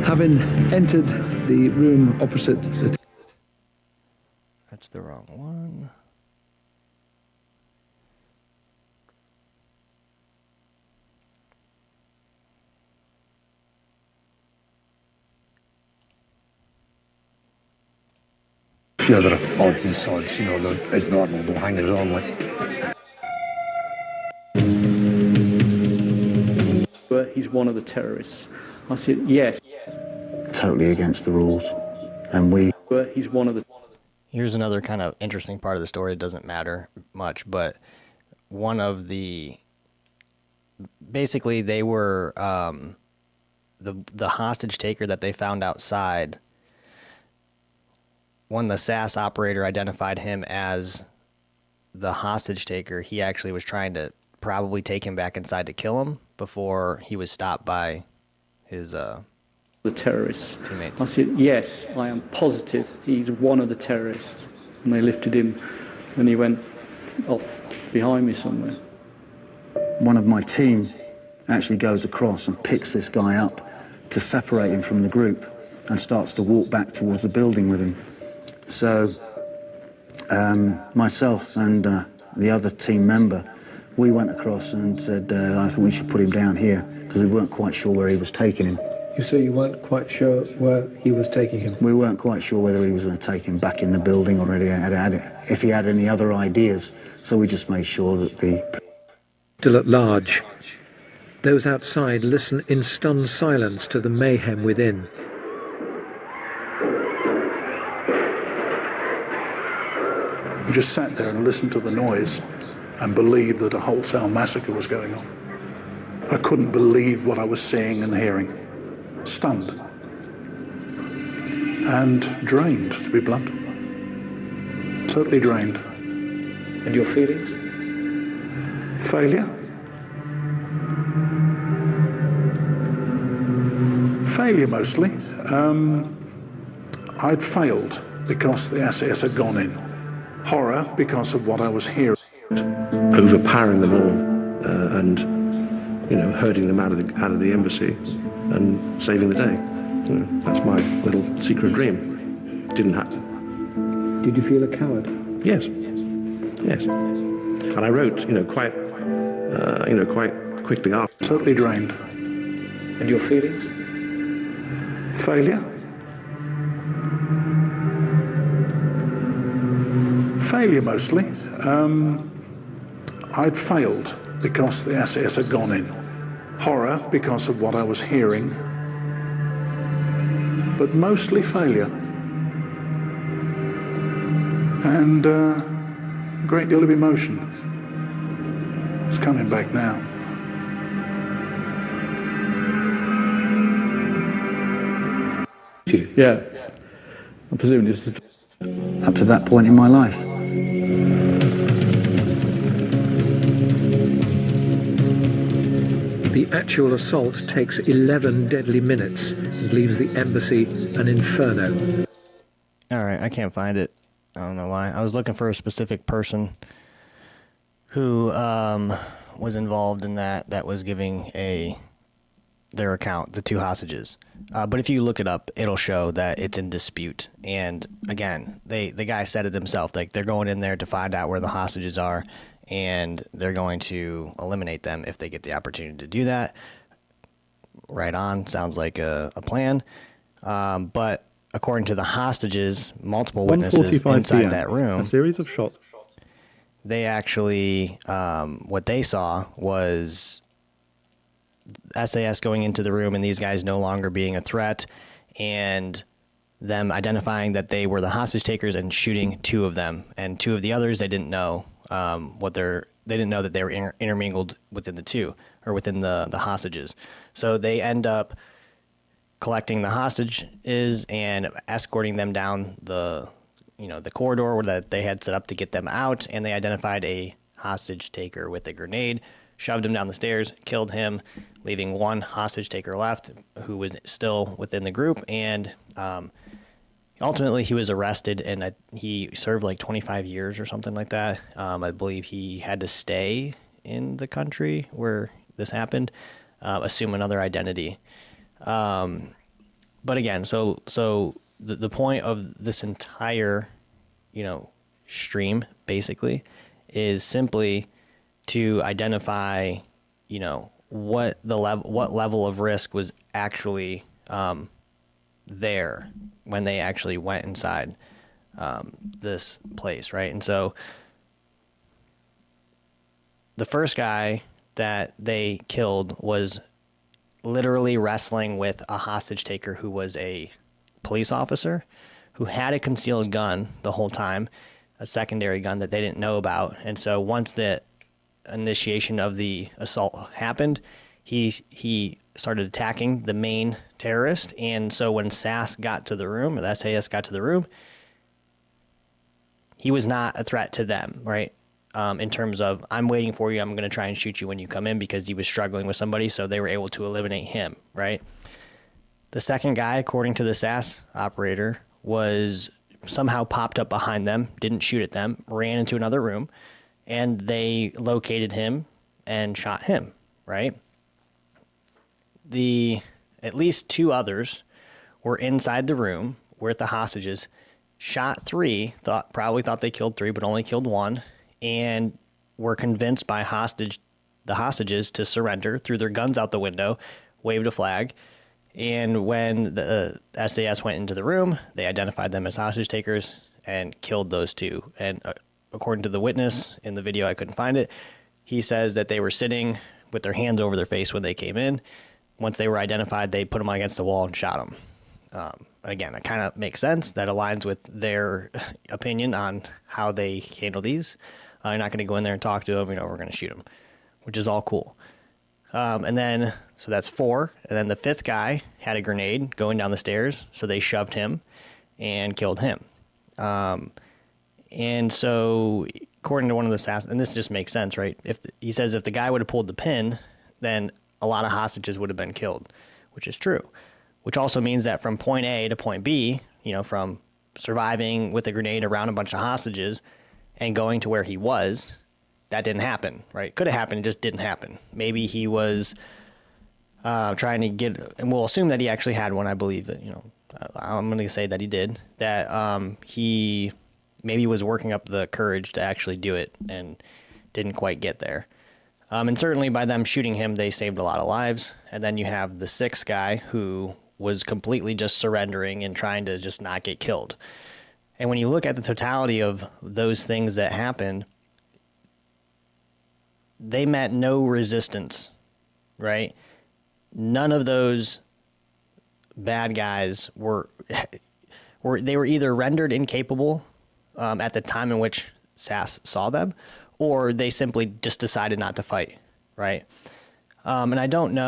Having entered the room opposite the... That's the wrong one. A few other odds and sods, you know, as normal, don't hang around like. He's one of the terrorists. I said, yes. Totally against the rules, and we... He's one of the... Here's another kind of interesting part of the story. It doesn't matter much, but one of the... Basically, they were... the hostage taker that they found outside, when the SAS operator identified him as the hostage taker, he actually was trying to probably take him back inside to kill him before he was stopped by his the terrorists. Teammates. I said, yes, I am positive he's one of the terrorists. And they lifted him and he went off behind me somewhere. One of my team actually goes across and picks this guy up to separate him from the group and starts to walk back towards the building with him. So myself and the other team member, we went across and said, I think we should put him down here, because we weren't quite sure where he was taking him. You say you weren't quite sure where he was taking him? We weren't quite sure whether he was going to take him back in the building or if he had any other ideas. So we just made sure that the... Still at large. Those outside listen in stunned silence to the mayhem within. We just sat there and listened to the noise and believed that a wholesale massacre was going on. I couldn't believe what I was seeing and hearing. Stunned. And drained, to be blunt. Totally drained. And your feelings? Failure? Failure, mostly. I'd failed because the SAS had gone in. Horror because of what I was hearing. Overpowering them all and, you know, herding them out of the embassy and saving the day. You know, that's my little secret dream. Didn't happen. Did you feel a coward? Yes. Yes. And I wrote, quite quickly after. Totally drained. And your feelings? Failure? Failure, mostly. I'd failed because the SAS had gone in. Horror because of what I was hearing. But mostly failure. And a great deal of emotion. It's coming back now. Yeah. I'm presuming this is... Up to that point in my life. The actual assault takes 11 deadly minutes and leaves the embassy an inferno. All right, I can't find it. I don't know why. I was looking for a specific person who was involved in that was giving their account, the two hostages. But if you look it up, it'll show that it's in dispute. And again, the guy said it himself. Like, they're going in there to find out where the hostages are, and they're going to eliminate them if they get the opportunity to do that. Right on. Sounds like a plan. But according to the hostages, multiple witnesses inside that room, a series of shots. They actually, what they saw was SAS going into the room and these guys no longer being a threat, and them identifying that they were the hostage takers and shooting two of them, and two of the others they didn't know they didn't know that they were intermingled within the two, or within the hostages. So they end up collecting the hostages and escorting them down the corridor that they had set up to get them out, and they identified a hostage taker with a grenade, shoved him down the stairs, killed him, leaving one hostage taker left who was still within the group. And ultimately he was arrested, and he served like 25 years or something like that. I believe he had to stay in the country where this happened, assume another identity. But again, so the point of this entire, stream basically is simply to identify, what level of risk was actually there when they actually went inside this place, right? And so the first guy that they killed was literally wrestling with a hostage taker who was a police officer who had a concealed gun the whole time, a secondary gun that they didn't know about. And so once the initiation of the assault happened, he started attacking the main terrorist. And so when SAS got to the room, or the SAS got to the room, he was not a threat to them, right? In terms of, I'm waiting for you, I'm going to try and shoot you when you come in, because he was struggling with somebody, so they were able to eliminate him, right? The second guy, according to the SAS operator, was somehow popped up behind them, didn't shoot at them, ran into another room, and they located him and shot him, right? At least two others were inside the room with the hostages, shot three, probably thought they killed three, but only killed one, and were convinced by the hostages to surrender, threw their guns out the window, waved a flag, And when the SAS went into the room, they identified them as hostage takers and killed those two. And according to the witness in the video, I couldn't find it, he says that they were sitting with their hands over their face when they came in. Once they were identified, they put them against the wall and shot them. Again, that kind of makes sense. That aligns with their opinion on how they handle these. You're not going to go in there and talk to them. We're going to shoot them, which is all cool. And then, so that's 4. And then the 5th guy had a grenade going down the stairs. So they shoved him and killed him. And so according to one of the SAS, and this just makes sense, right? He says if the guy would have pulled the pin, then a lot of hostages would have been killed, which is true. Which also means that from point A to point B, from surviving with a grenade around a bunch of hostages and going to where he was, that didn't happen, right? Could have happened, it just didn't happen. Maybe he was trying to get, and we'll assume that he actually had one. I believe that, I'm going to say that he did, that he maybe was working up the courage to actually do it and didn't quite get there. And certainly by them shooting him, they saved a lot of lives. And then you have the 6th guy who was completely just surrendering and trying to just not get killed. And when you look at the totality of those things that happened, they met no resistance, right? None of those bad guys were either rendered incapable at the time in which SAS saw them, or they simply just decided not to fight, right? And I don't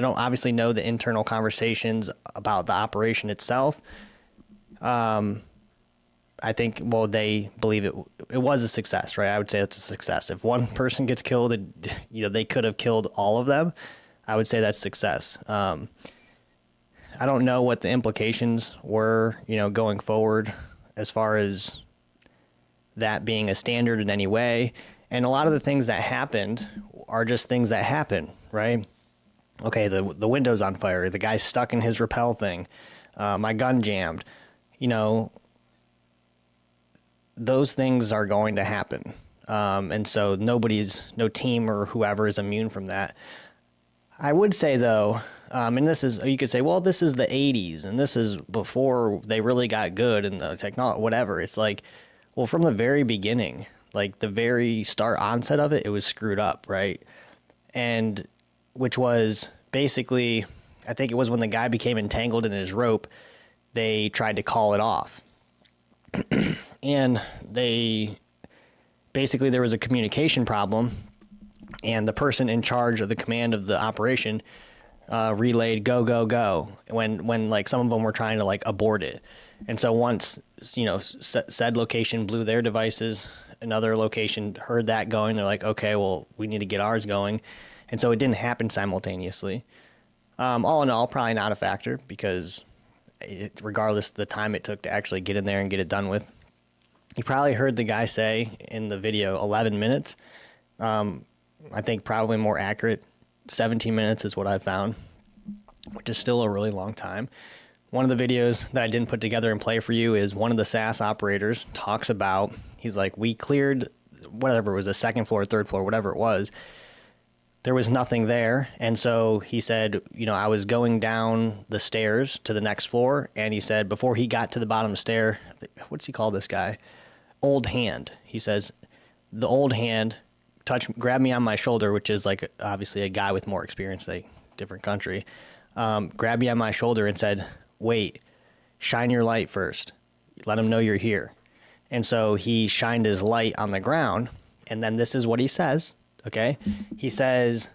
obviously know the internal conversations about the operation itself. I think, well, they believe it was a success, right? I would say it's a success. If one person gets killed, they could have killed all of them. I would say that's success. I don't know what the implications were, going forward as far as that being a standard in any way. And a lot of the things that happened are just things that happen, right? Okay, the window's on fire. The guy's stuck in his rappel thing. My gun jammed. Those things are going to happen. And so no team or whoever is immune from that. I would say, though, and you could say, well, this is the 80s, and this is before they really got good and the technology, whatever. It's like, well, from the very beginning, like the very onset of it, it was screwed up, right? And which was basically, I think it was when the guy became entangled in his rope, they tried to call it off. And there was a communication problem, and the person in charge of the command of the operation relayed go, go, go when like some of them were trying to like abort it. And so once, said location blew their devices, another location heard that going, they're like, okay, well, we need to get ours going. And so it didn't happen simultaneously. All in all, probably not a factor, because regardless of the time it took to actually get in there and get it done with. You probably heard the guy say in the video 11 minutes. I think probably more accurate, 17 minutes is what I found, which is still a really long time. One of the videos that I didn't put together and play for you is one of the SAS operators talks about, he's like, we cleared whatever it was, the 2nd floor, 3rd floor, whatever it was. There was nothing there. And so he said, I was going down the stairs to the next floor. And he said, before he got to the bottom stair, what's he call this guy? Old hand. He says, the old hand grabbed me on my shoulder, which is like obviously a guy with more experience, like different country, grabbed me on my shoulder and said, wait, shine your light first. Let him know you're here. And so he shined his light on the ground. And then this is what he says. Okay. He says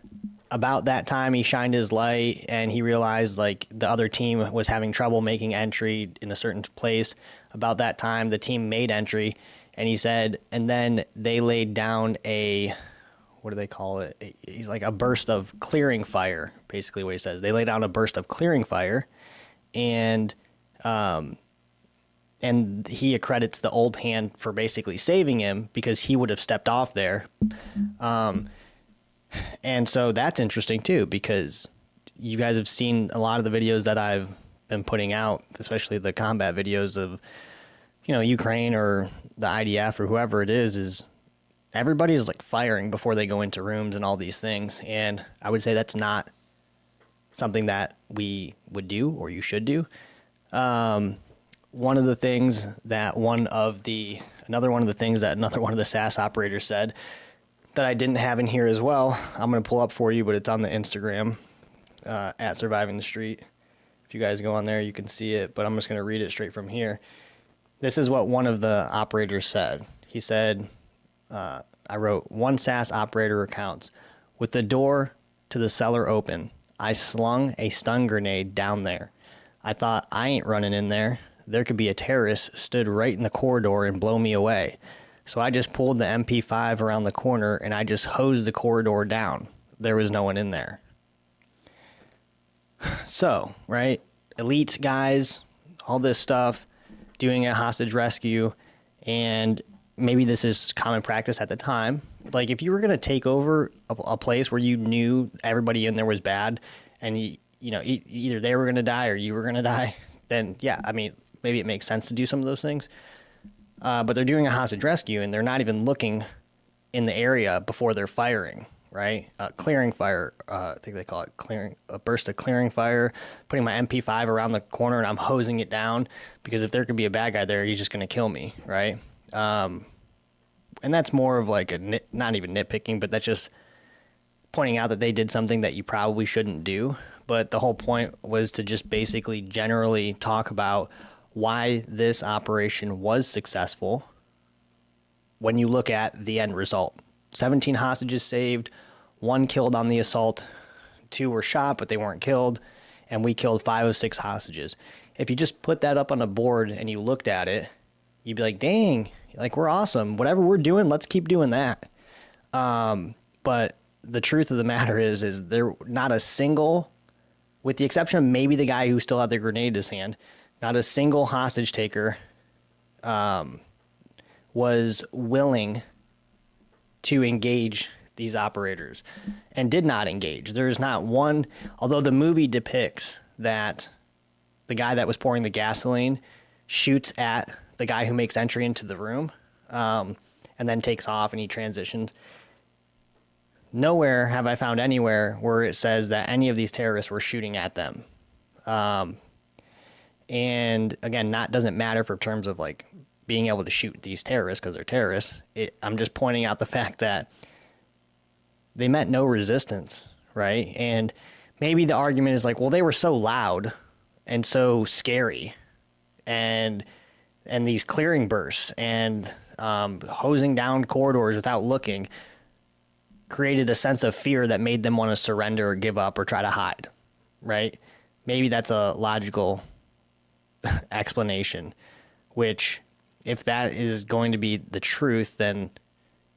about that time he shined his light and he realized like the other team was having trouble making entry in a certain place. About that time, the team made entry, and he said, and then they laid down what do they call it? He's like a burst of clearing fire, basically what he says. They laid down a burst of clearing fire, and he accredits the old hand for basically saving him because he would have stepped off there. And so that's interesting too, because you guys have seen a lot of the videos that I've been putting out, especially the combat videos of, Ukraine or the IDF or whoever it is everybody's like firing before they go into rooms and all these things. And I would say that's not something that we would do or you should do. One of the things that another one of the SAS operators said that I didn't have in here as well, I'm going to pull up for you, but it's on the Instagram, at Surviving the Street. If you guys go on there, you can see it, but I'm just going to read it straight from here. This is what one of the operators said. He said, I wrote, one SAS operator recounts, with the door to the cellar open, I slung a stun grenade down there. I thought, I ain't running in there. There could be a terrorist stood right in the corridor and blow me away. So I just pulled the MP5 around the corner and I just hosed the corridor down. There was no one in there. So, right, elite guys, all this stuff, doing a hostage rescue, and maybe this is common practice at the time. Like, if you were going to take over a place where you knew everybody in there was bad, and either they were going to die or you were going to die, then yeah, I mean, maybe it makes sense to do some of those things. But they're doing a hostage rescue, and they're not even looking in the area before they're firing, right? Clearing fire, I think they call it a burst of clearing fire, putting my MP5 around the corner, and I'm hosing it down, because if there could be a bad guy there, he's just going to kill me, right? And that's more of like not even nitpicking, but that's just pointing out that they did something that you probably shouldn't do. But the whole point was to just basically generally talk about why this operation was successful when you look at the end result. 17 hostages saved, 1 killed on the assault, 2 were shot, but they weren't killed, and we killed 5 of 6 hostages. If you just put that up on a board and you looked at it, you'd be like, dang, like, we're awesome. Whatever we're doing, let's keep doing that. But the truth of the matter is there not a single, with the exception of maybe the guy who still had the grenade in his hand, not a single hostage taker was willing to engage these operators, and did not engage. There's not one, although the movie depicts that the guy that was pouring the gasoline shoots at the guy who makes entry into the room, and then takes off and he transitions. Nowhere have I found anywhere where it says that any of these terrorists were shooting at them. And again, doesn't matter for terms of like being able to shoot these terrorists because they're terrorists. I'm just pointing out the fact that they met no resistance, right? And maybe the argument is like, well, they were so loud and so scary, and these clearing bursts and hosing down corridors without looking created a sense of fear that made them want to surrender or give up or try to hide, right? Maybe that's a logical explanation, which if that is going to be the truth, then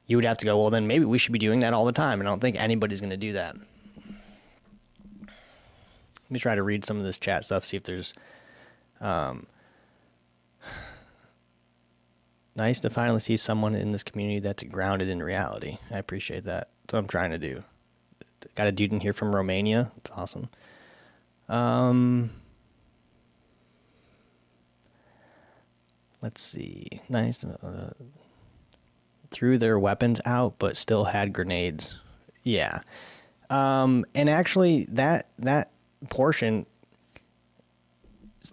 you would have to go, well, then maybe we should be doing that all the time. And I don't think anybody's going to do that. Let me try to read some of this chat stuff, see if there's... Nice to finally see someone in this community that's grounded in reality. I appreciate that. That's what I'm trying to do. Got a dude in here from Romania. It's awesome. Let's see. Nice. Threw their weapons out, but still had grenades. Yeah. And actually, that portion,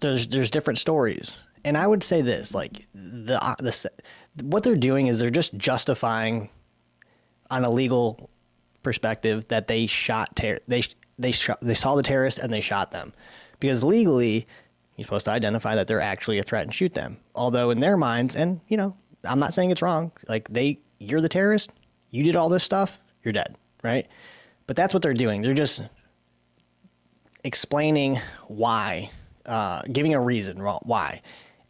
there's different stories. And I would say this, like, what they're doing is they're just justifying, on a legal perspective, that they shot they saw the terrorists and they shot them, because legally you're supposed to identify that they're actually a threat and shoot them. Although in their minds, and I'm not saying it's wrong, like, you're the terrorist, you did all this stuff, you're dead, right? But that's what they're doing. They're just explaining why, giving a reason why.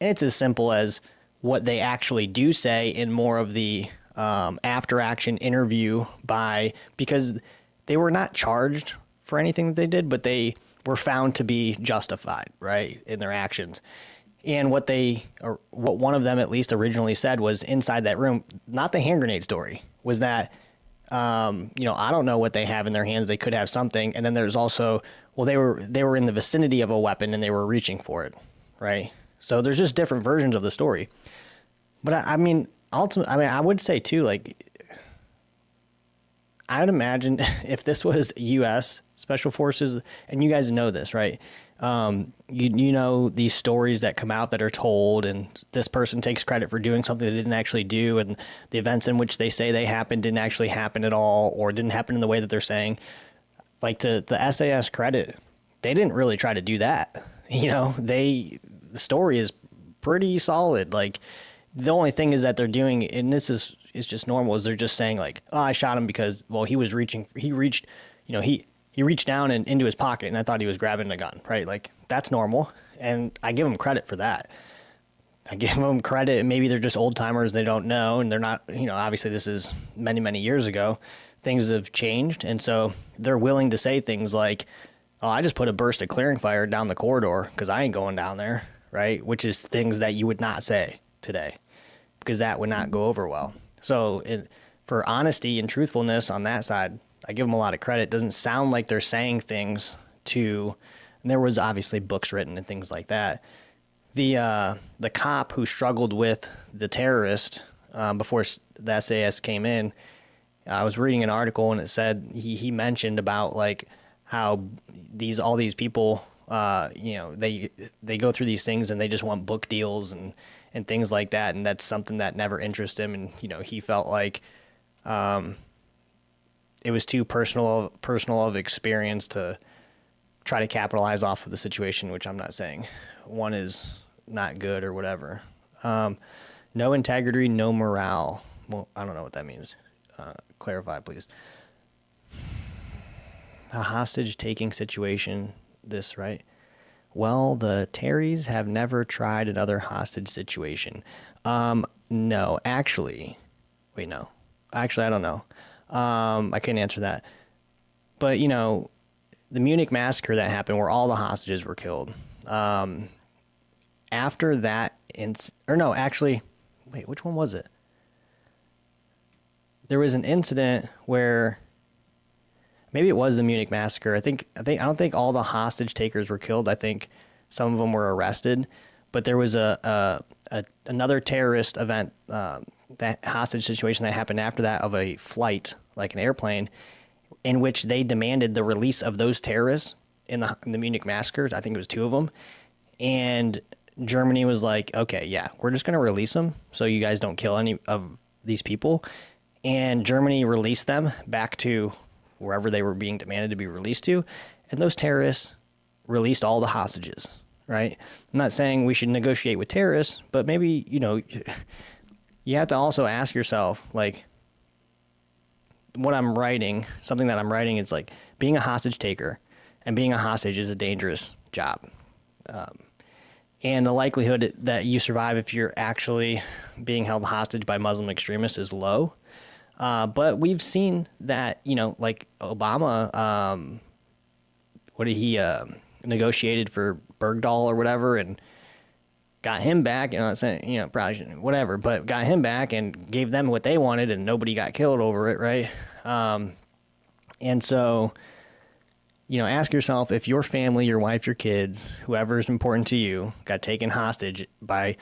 And it's as simple as what they actually do say in more of the after action interview because they were not charged for anything that they did, but they were found to be justified, right, in their actions. And what one of them at least originally said was inside that room, not the hand grenade story, was that, I don't know what they have in their hands. They could have something. And then there's also, well, they were in the vicinity of a weapon and they were reaching for it, right? So there's just different versions of the story. But ultimately, I would say too, like, I would imagine if this was U.S. special forces, and you guys know this, right? You know these stories that come out that are told, and this person takes credit for doing something they didn't actually do, and the events in which they say they happened didn't actually happen at all, or didn't happen in the way that they're saying. Like, to the SAS credit, they didn't really try to do that. You know, the story is pretty solid. Like, the only thing is that they're doing, and this is just normal, is they're just saying like, oh, I shot him because, well, he reached down and into his pocket, and I thought he was grabbing a gun, right? Like, that's normal, and I give them credit for that. I give them credit, and maybe they're just old timers, they don't know, and they're not, obviously this is many, many years ago. Things have changed, and so they're willing to say things like, oh, I just put a burst of clearing fire down the corridor because I ain't going down there, right? Which is things that you would not say today, because that would not go over well. So for honesty and truthfulness on that side, I give them a lot of credit. It doesn't sound like they're saying things and there was obviously books written and things like that. The cop who struggled with the terrorist before the SAS came in, I was reading an article and it said he mentioned about like how all these people, they go through these things and they just want book deals and things like that, and that's something that never interested him. And he felt like it was too personal of experience to try to capitalize off of the situation, which I'm not saying one is not good or whatever. No integrity, no morale. Well, I don't know what that means. Clarify, please. A hostage-taking situation, right? Well, the Terrys have never tried another hostage situation. No, actually. Wait, no. Actually, I don't know. I couldn't answer that. But, the Munich massacre that happened where all the hostages were killed. After that, wait, which one was it? There was an incident where maybe it was the Munich massacre. I don't think all the hostage takers were killed. I think some of them were arrested, but there was another terrorist event, that hostage situation that happened after that of a flight, like an airplane, in which they demanded the release of those terrorists in the Munich massacre. I think it was 2 of them, and Germany was like, okay, yeah, we're just going to release them so you guys don't kill any of these people. And Germany released them back to wherever they were being demanded to be released to. And those terrorists released all the hostages, right? I'm not saying we should negotiate with terrorists, but maybe, you have to also ask yourself, like, what I'm writing, something that I'm writing is like, being a hostage taker and being a hostage is a dangerous job. And the likelihood that you survive if you're actually being held hostage by Muslim extremists is low. But we've seen that, like Obama, negotiated for Bergdahl or whatever and got him back, saying, probably shouldn't, whatever, but got him back and gave them what they wanted and nobody got killed over it, right? And so, ask yourself, if your family, your wife, your kids, whoever is important to you, got taken hostage by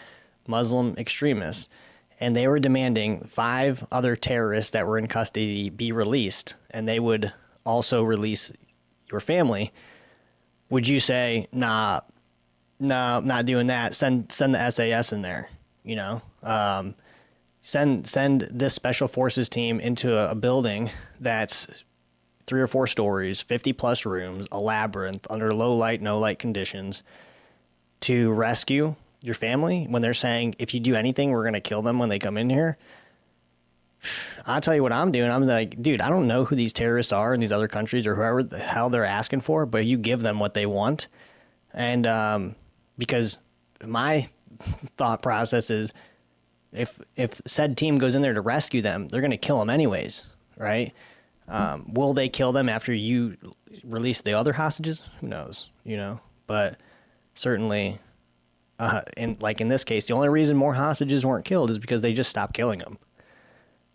Muslim extremists, and they were demanding 5 other terrorists that were in custody be released, and they would also release your family, would you say, nah, no, not doing that, send the SAS in there, send this special forces team into a building that's 3 or 4 stories, 50+ rooms, a labyrinth, under low light, no light conditions, to rescue your family when they're saying, if you do anything, we're going to kill them when they come in here. I'll tell you what I'm doing. I'm like, dude, I don't know who these terrorists are in these other countries or whoever the hell they're asking for, but you give them what they want. And because my thought process is, if said team goes in there to rescue them, they're going to kill them anyways, right? Will they kill them after you release the other hostages? Who knows, But certainly, in this case, the only reason more hostages weren't killed is because they just stopped killing them.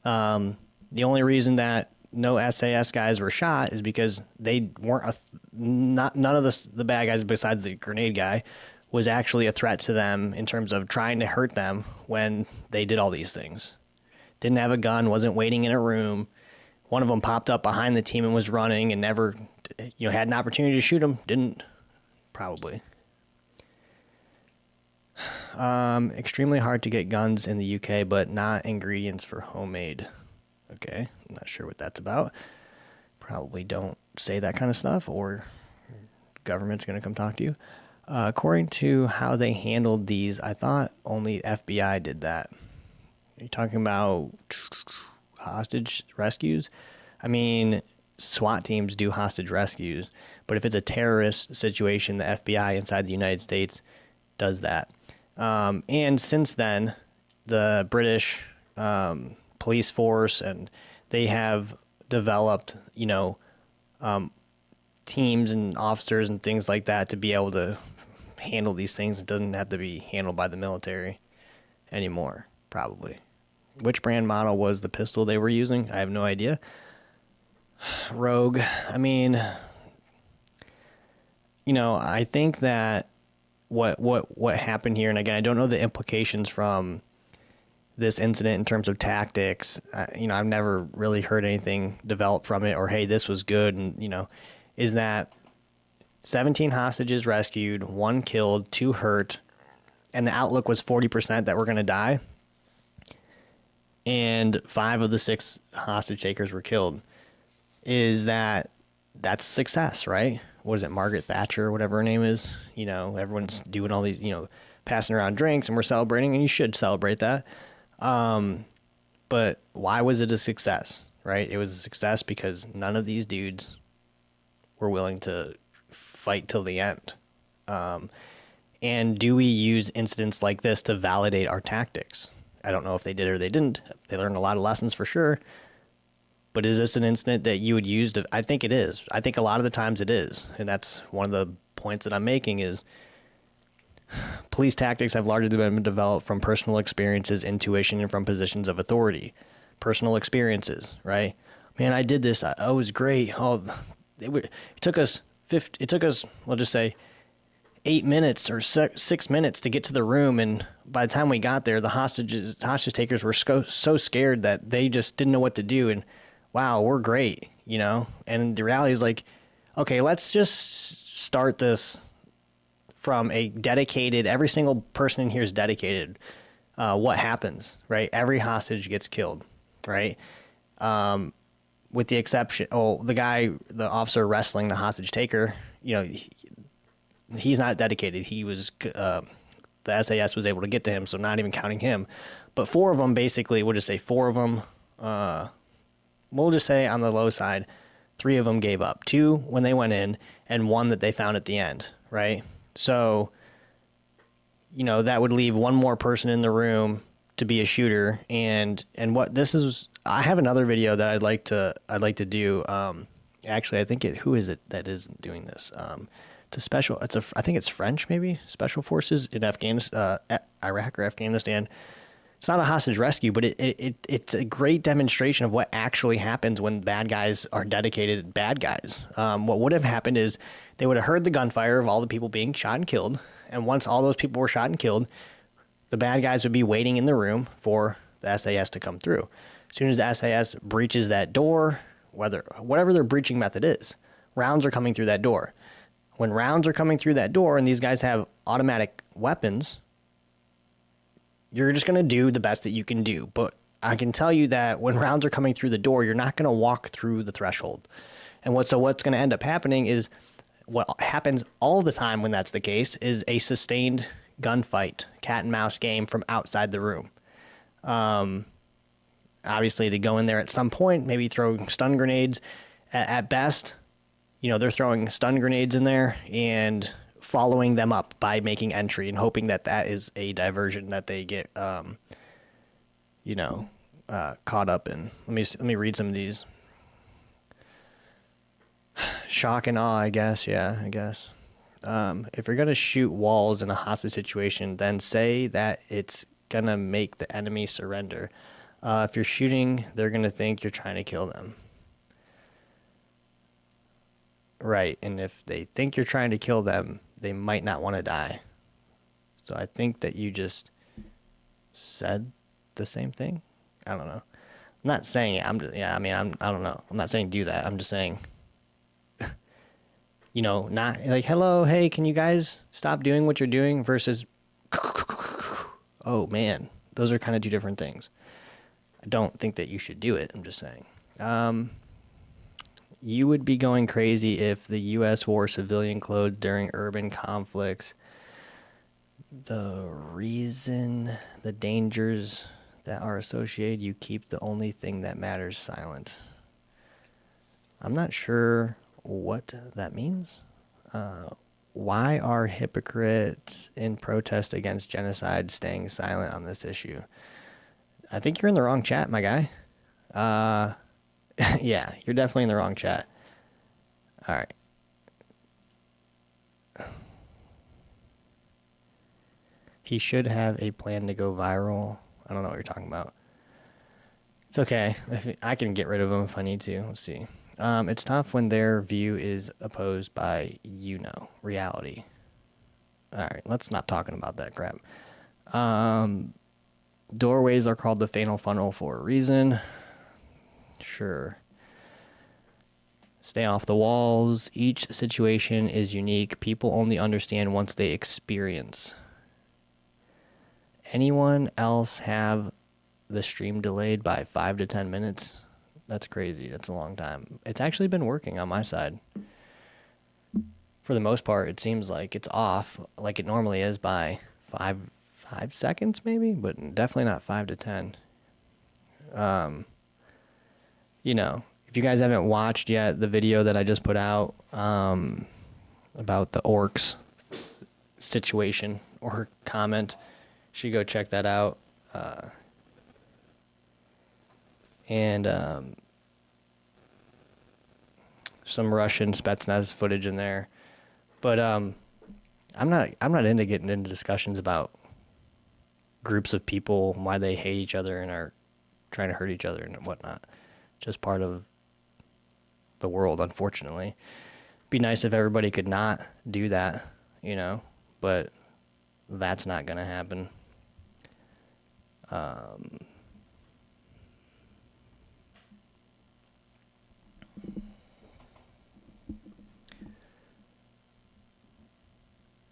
The only reason that no SAS guys were shot is because they weren't none of the bad guys besides the grenade guy was actually a threat to them in terms of trying to hurt them when they did all these things. Didn't have a gun, wasn't waiting in a room. One of them popped up behind the team and was running and never had an opportunity to shoot him, didn't. Probably. Extremely hard to get guns in the UK, but not ingredients for homemade. Okay, I'm not sure what that's about. Probably don't say that kind of stuff, or government's going to come talk to you. According to how they handled these, I thought only FBI did that. Are you talking about hostage rescues? I mean, SWAT teams do hostage rescues, but if it's a terrorist situation, the FBI inside the United States does that. And since then, the British police force, and they have developed, teams and officers and things like that to be able to handle these things. It doesn't have to be handled by the military anymore, probably. Which brand model was the pistol they were using? I have no idea. Rogue. I mean, I think that what happened here, and again, I don't know the implications from this incident in terms of tactics. I've never really heard anything develop from it, or hey, this was good, and is that 17 hostages rescued, 1 killed, 2 hurt, and the outlook was 40% that were going to die, and 5 of the 6 hostage takers were killed. That's success, right? What is it, Margaret Thatcher or whatever her name is? Everyone's doing all these, passing around drinks, and we're celebrating, and you should celebrate that. But why was it a success, right? It was a success because none of these dudes were willing to fight till the end. And do we use incidents like this to validate our tactics? I don't know if they did or they didn't. They learned a lot of lessons for sure. But is this an incident that you would use to? I think it is. I think a lot of the times it is. And that's one of the points that I'm making is police tactics have largely been developed from personal experiences, intuition, and from positions of authority. Personal experiences, right? Man, I did this. I was great. It took us, we'll just say, 8 minutes or 6 minutes to get to the room, and by the time we got there, the hostage takers were so scared that they just didn't know what to do. And wow, we're great, And the reality is like, okay, let's just start this from a dedicated. Every single person in here is dedicated. What happens, right? Every hostage gets killed, right? With the exception, the officer wrestling the hostage taker, he's not dedicated. He was, the SAS was able to get to him, so not even counting him. But 4 of them, basically, we'll just say 4 of them, we'll just say on the low side, 3 of them gave up. 2 when they went in, and 1 that they found at the end, right? So, that would leave 1 more person in the room to be a shooter. And what this is, I have another video that I'd like to do. Actually, I think who is it that is doing this? I think it's French, maybe, special forces in Afghanistan, Iraq or Afghanistan. It's not a hostage rescue, but it's a great demonstration of what actually happens when bad guys are dedicated bad guys. What would have happened is they would have heard the gunfire of all the people being shot and killed, and once all those people were shot and killed, the bad guys would be waiting in the room for the SAS to come through. As soon as the SAS breaches that door, whatever their breaching method is, rounds are coming through that door. When rounds are coming through that door and these guys have automatic weapons, you're just going to do the best that you can do. But I can tell you that when rounds are coming through the door, you're not going to walk through the threshold. And what's going to end up happening is, what happens all the time when that's the case, is a sustained gunfight, cat and mouse game from outside the room. Obviously, to go in there at some point, maybe throw stun grenades. At best, they're throwing stun grenades in there and following them up by making entry and hoping that is a diversion that they get, caught up in. Let me read some of these. Shock and awe, I guess. Yeah, I guess. If you're going to shoot walls in a hostage situation, then say that it's going to make the enemy surrender. If you're shooting, they're going to think you're trying to kill them. Right, and if they think you're trying to kill them, they might not want to die. So I think that you just said the same thing. I don't know. I'm not saying it. I don't know. I'm not saying do that. I'm just saying You know, not like, hello, hey, can you guys stop doing what you're doing versus, oh man, those are kind of two different things. I don't think that you should do it. I'm just saying. You would be going crazy if the U.S. wore civilian clothes during urban conflicts. The reason, the dangers that are associated, you keep the only thing that matters silent. I'm not sure what that means. Why are hypocrites in protest against genocide staying silent on this issue? I think you're in the wrong chat, my guy. Yeah, you're definitely in the wrong chat. All right. He should have a plan to go viral. I don't know what you're talking about. It's okay. I can get rid of them if I need to. Let's see. It's tough when their view is opposed by, reality. All right, let's stop talking about that crap. Doorways are called the fatal funnel for a reason. Sure. Stay off the walls. Each situation is unique. People only understand once they experience. Anyone else have the stream delayed by 5 to 10 minutes? That's crazy. That's a long time. It's actually been working on my side. For the most part, it seems like it's off like it normally is by 5 seconds maybe, but definitely not 5 to 10. If you guys haven't watched yet the video that I just put out about the orcs situation or comment, you should go check that out. And some Russian Spetsnaz footage in there, but I'm not into getting into discussions about groups of people, why they hate each other and are trying to hurt each other and whatnot. Just part of the world, unfortunately. Be nice if everybody could not do that, but that's not gonna happen.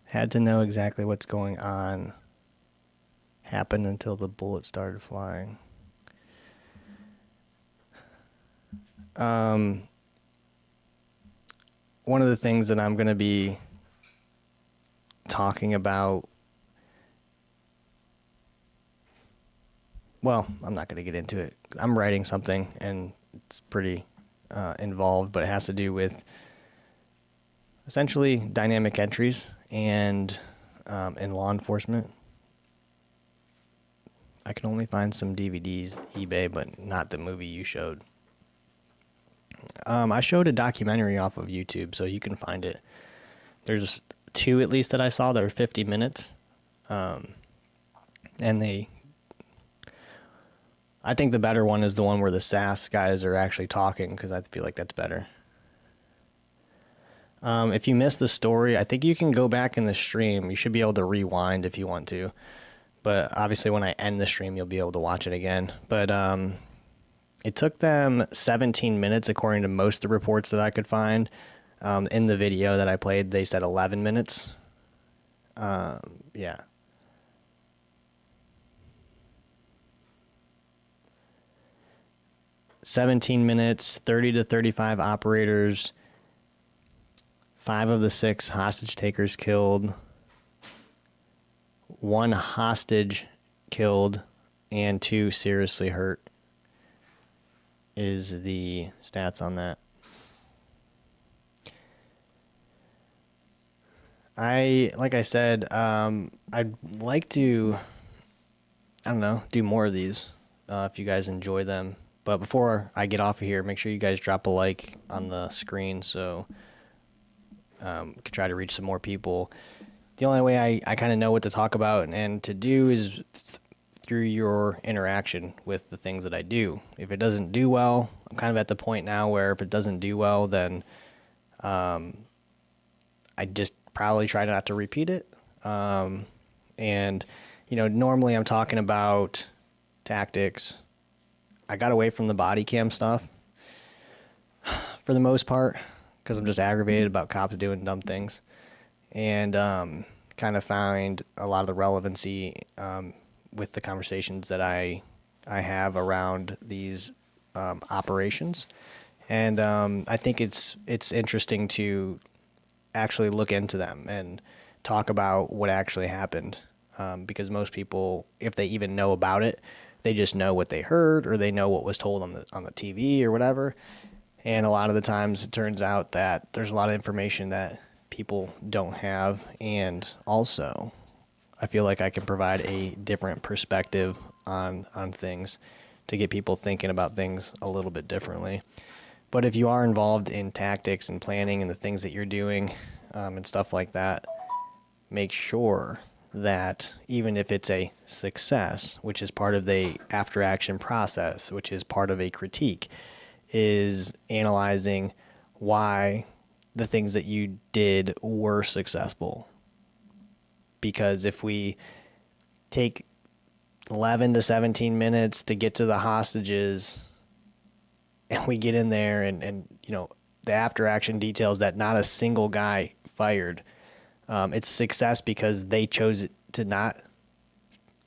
Had to know exactly what's going on. Happened until the bullet started flying. One of the things that I'm going to be talking about, well, I'm not going to get into it. I'm writing something and it's pretty involved, but it has to do with essentially dynamic entries and in law enforcement. I can only find some DVDs, eBay, but not the movie you showed. I showed a documentary off of YouTube, so you can find it. There's 2 at least that I saw that are 50 minutes. And I think the better one is the one where the SAS guys are actually talking, because I feel like that's better. If you missed the story, I think you can go back in the stream. You should be able to rewind if you want to. But obviously when I end the stream, you'll be able to watch it again. But it took them 17 minutes, according to most of the reports that I could find. In the video that I played, they said 11 minutes. Yeah. "17 minutes, 30 to 35 operators, 5 of the 6 hostage takers killed, 1 hostage killed, and 2 seriously hurt," is the stats on that. Like I said, I'd like to, do more of these if you guys enjoy them. But before I get off of here, make sure you guys drop a like on the screen so we can try to reach some more people. The only way I kind of know what to talk about and to do is through your interaction with the things that I do. If it doesn't do well, I'm kind of at the point now where if it doesn't do well, then I just probably try not to repeat it. And, normally I'm talking about tactics. I got away from the body cam stuff for the most part because I'm just aggravated about cops doing dumb things, and kind of find a lot of the relevancy with the conversations that I have around these operations, and I think it's interesting to actually look into them and talk about what actually happened, because most people, if they even know about it, they just know what they heard or they know what was told on the TV or whatever. And a lot of the times it turns out that there's a lot of information that people don't have. And also, I feel like I can provide a different perspective on things to get people thinking about things a little bit differently. But if you are involved in tactics and planning and the things that you're doing and stuff like that, make sure that even if it's a success, which is part of the after action process, which is part of a critique, is analyzing why the things that you did were successful. Because if we take 11 to 17 minutes to get to the hostages and we get in there and you know, the after action details that not a single guy fired, it's a success because they chose to not,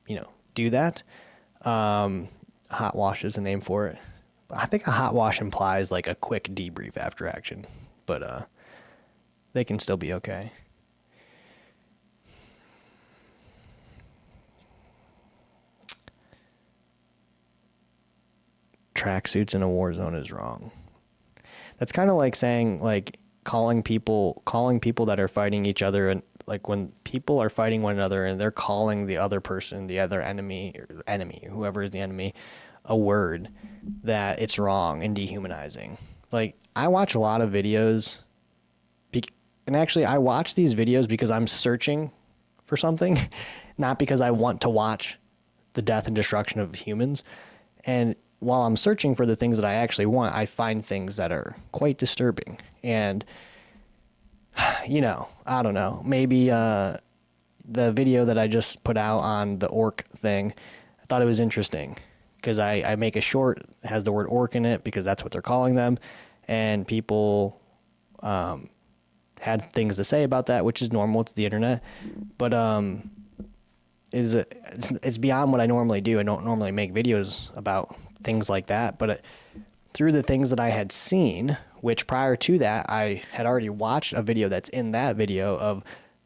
you know, do that. Hot wash is the name for it. I think a hot wash implies like a quick debrief after action, but they can still be okay. Tracksuits in a war zone is wrong. That's kind of like saying, like, calling people that are fighting each other, and like when people are fighting one another and they're calling the other person, the other enemy, whoever is the enemy, a word, that it's wrong and dehumanizing. Like, I watch a lot of videos, and actually I watch these videos because I'm searching for something, not because I want to watch the death and destruction of humans. And while I'm searching for the things that I actually want, I find things that are quite disturbing. And, you know, I don't know, maybe the video that I just put out on the orc thing, I thought it was interesting because I make a short, has the word orc in it because that's what they're calling them. And people had things to say about that, which is normal. It's the internet. But it's beyond what I normally do. I don't normally make videos about things like that. But through the things that I had seen, which prior to that, I had already watched a video that's in that video of,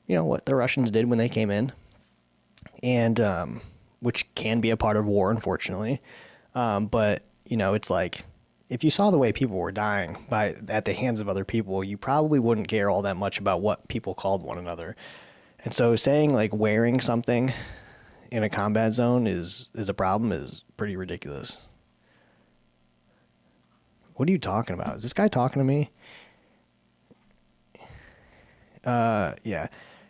you know, what the Russians did when they came in. And which can be a part of war, unfortunately. But, you know, it's like, if you saw the way people were dying at the hands of other people, you probably wouldn't care all that much about what people called one another. And so saying, like, wearing something in a combat zone is a problem is pretty ridiculous. What are you talking about? Is this guy talking to me? Yeah.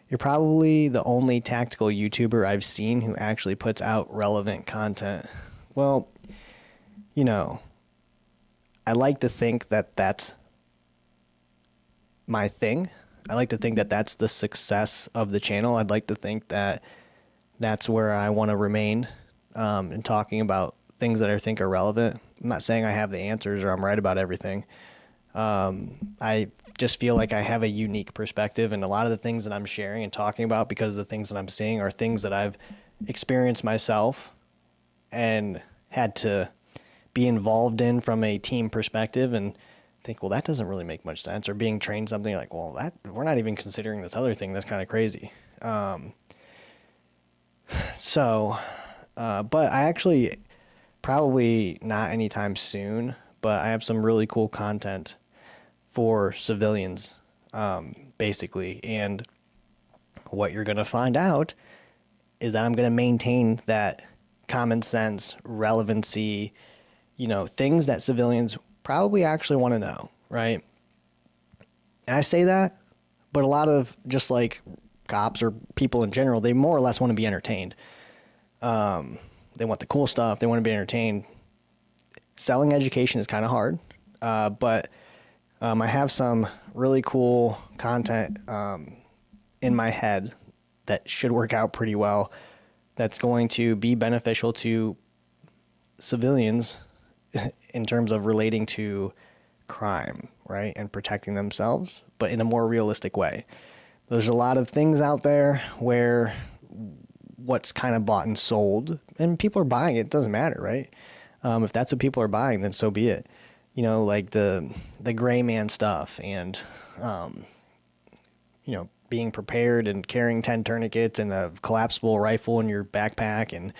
You're probably the only tactical YouTuber I've seen who actually puts out relevant content. Well, you know, I like to think that that's my thing. I like to think that that's the success of the channel. I'd like to think that that's where I want to remain in talking about things that I think are relevant. I'm not saying I have the answers or I'm right about everything. I just feel like I have a unique perspective, and a lot of the things that I'm sharing and talking about, because the things that I'm seeing are things that I've experienced myself and had to be involved in from a team perspective, and think, well, that doesn't really make much sense. Or being trained something, like, well, that we're not even considering this other thing. That's kind of crazy. But I actually, probably not anytime soon, but I have some really cool content for civilians, basically. And what you're going to find out is that I'm going to maintain that common sense, relevancy, you know, things that civilians probably actually want to know, right? And I say that, but a lot of just like cops or people in general, they more or less want to be entertained. They want the cool stuff. They want to be entertained. Selling education is kind of hard, but I have some really cool content in my head that should work out pretty well, that's going to be beneficial to civilians in terms of relating to crime, right, and protecting themselves, but in a more realistic way. There's a lot of things out there where what's kind of bought and sold, and people are buying it, it doesn't matter, right? If that's what people are buying, then so be it. You know, like the gray man stuff and, you know, being prepared and carrying 10 tourniquets and a collapsible rifle in your backpack and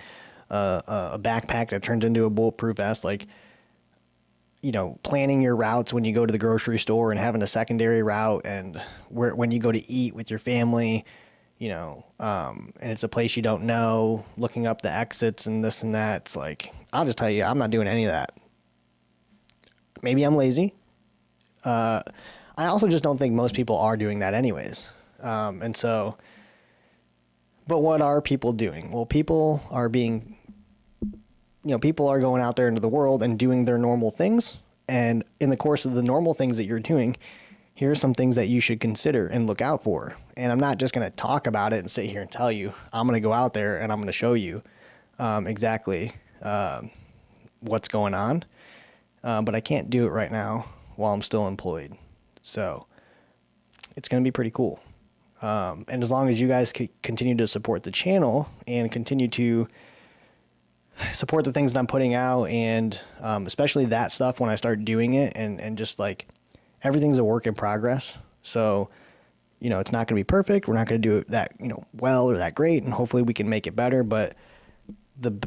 a backpack that turns into a bulletproof vest, like, you know, planning your routes when you go to the grocery store and having a secondary route and when you go to eat with your family, you know, and it's a place you don't know, looking up the exits and this and that. It's like, I'll just tell you, I'm not doing any of that. Maybe I'm lazy. I also just don't think most people are doing that anyways. And so, but what are people doing? Well, people are people are going out there into the world and doing their normal things. And in the course of the normal things that you're doing, here are some things that you should consider and look out for. And I'm not just going to talk about it and sit here and tell you. I'm going to go out there and I'm going to show you exactly what's going on. But I can't do it right now while I'm still employed. So it's going to be pretty cool. And as long as you guys continue to support the channel and continue to support the things that I'm putting out, and especially that stuff when I start doing it, and just like everything's a work in progress. So, you know, it's not going to be perfect. We're not going to do it that, you know, well or that great, and hopefully we can make it better. But the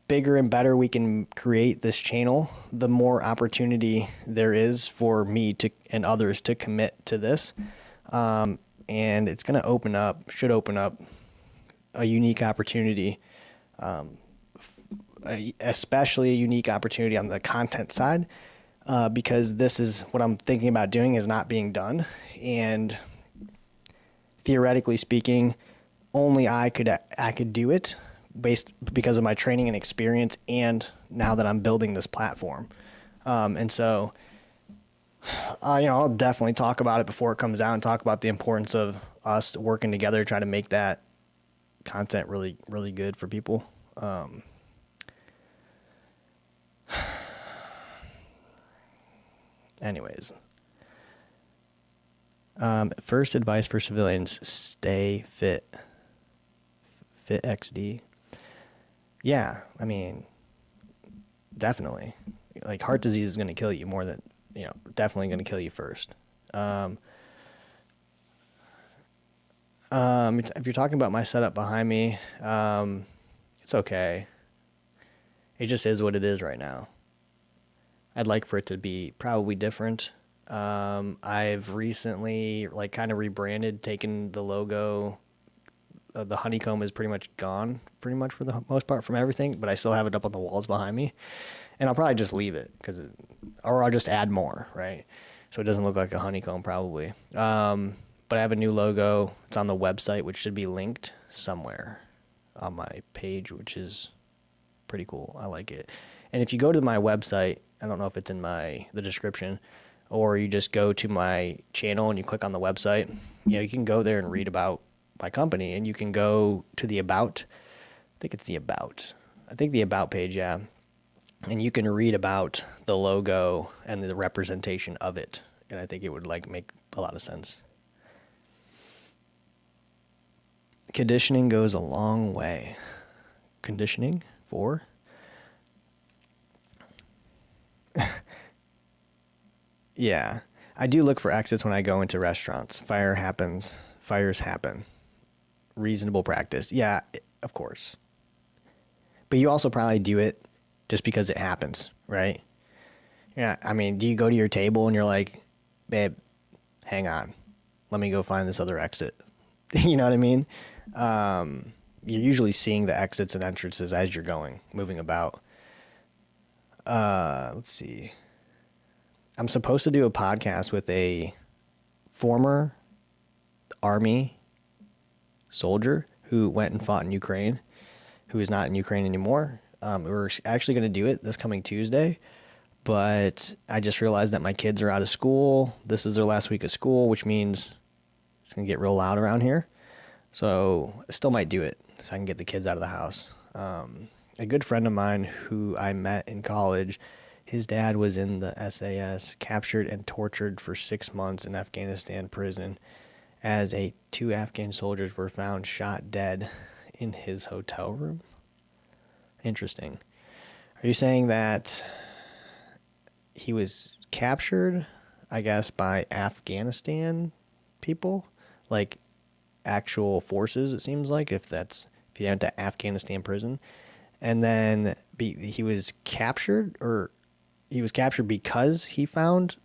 bigger and better we can create this channel, the more opportunity there is for me to and others to commit to this. And it's going to should open up a unique opportunity, especially a unique opportunity on the content side, because this is what I'm thinking about doing is not being done. And theoretically speaking, only I could do it because of my training and experience, and now that I'm building this platform. And so, you know, I'll definitely talk about it before it comes out and talk about the importance of us working together to try to make that content really, really good for people. Anyways, first advice for civilians: stay fit. Fit XD. Yeah, I mean, definitely. Like, heart disease is going to kill you more than, you know, definitely going to kill you first. If you're talking about my setup behind me, it's okay. It just is what it is right now. I'd like for it to be probably different. I've recently kind of rebranded, taken the logo. The honeycomb is pretty much gone, pretty much for the most part from everything, but I still have it up on the walls behind me. And I'll probably just leave it or I'll just add more, right? So it doesn't look like a honeycomb probably. But I have a new logo. It's on the website, which should be linked somewhere on my page, which is pretty cool. I like it. And if you go to my website, I don't know if it's in the description, or you just go to my channel and you click on the website, you know, you can go there and read about my company, and you can go to the about. I think the about page, yeah. And you can read about the logo and the representation of it. And I think it would make a lot of sense. Conditioning goes a long way. Conditioning for? Yeah. I do look for exits when I go into restaurants. Fires happen. Reasonable practice. Yeah, of course. But you also probably do it just because it happens, right? Yeah, I mean, do you go to your table and you're like, babe, hang on, let me go find this other exit? You know what I mean? You're usually seeing the exits and entrances as you're moving about. Let's see. I'm supposed to do a podcast with a former Army soldier who went and fought in Ukraine, who is not in Ukraine anymore. We're actually going to do it this coming Tuesday, but I just realized that my kids are out of school. This is their last week of school, which means it's going to get real loud around here. So I still might do it so I can get the kids out of the house. A good friend of mine who I met in college His dad was in the SAS, captured and tortured for 6 months in Afghanistan prison, as two Afghan soldiers were found shot dead in his hotel room. Interesting. Are you saying that he was captured, I guess, by Afghanistan people? Like actual forces, it seems like, if you went to Afghanistan prison. And then he was captured, or he was captured because they found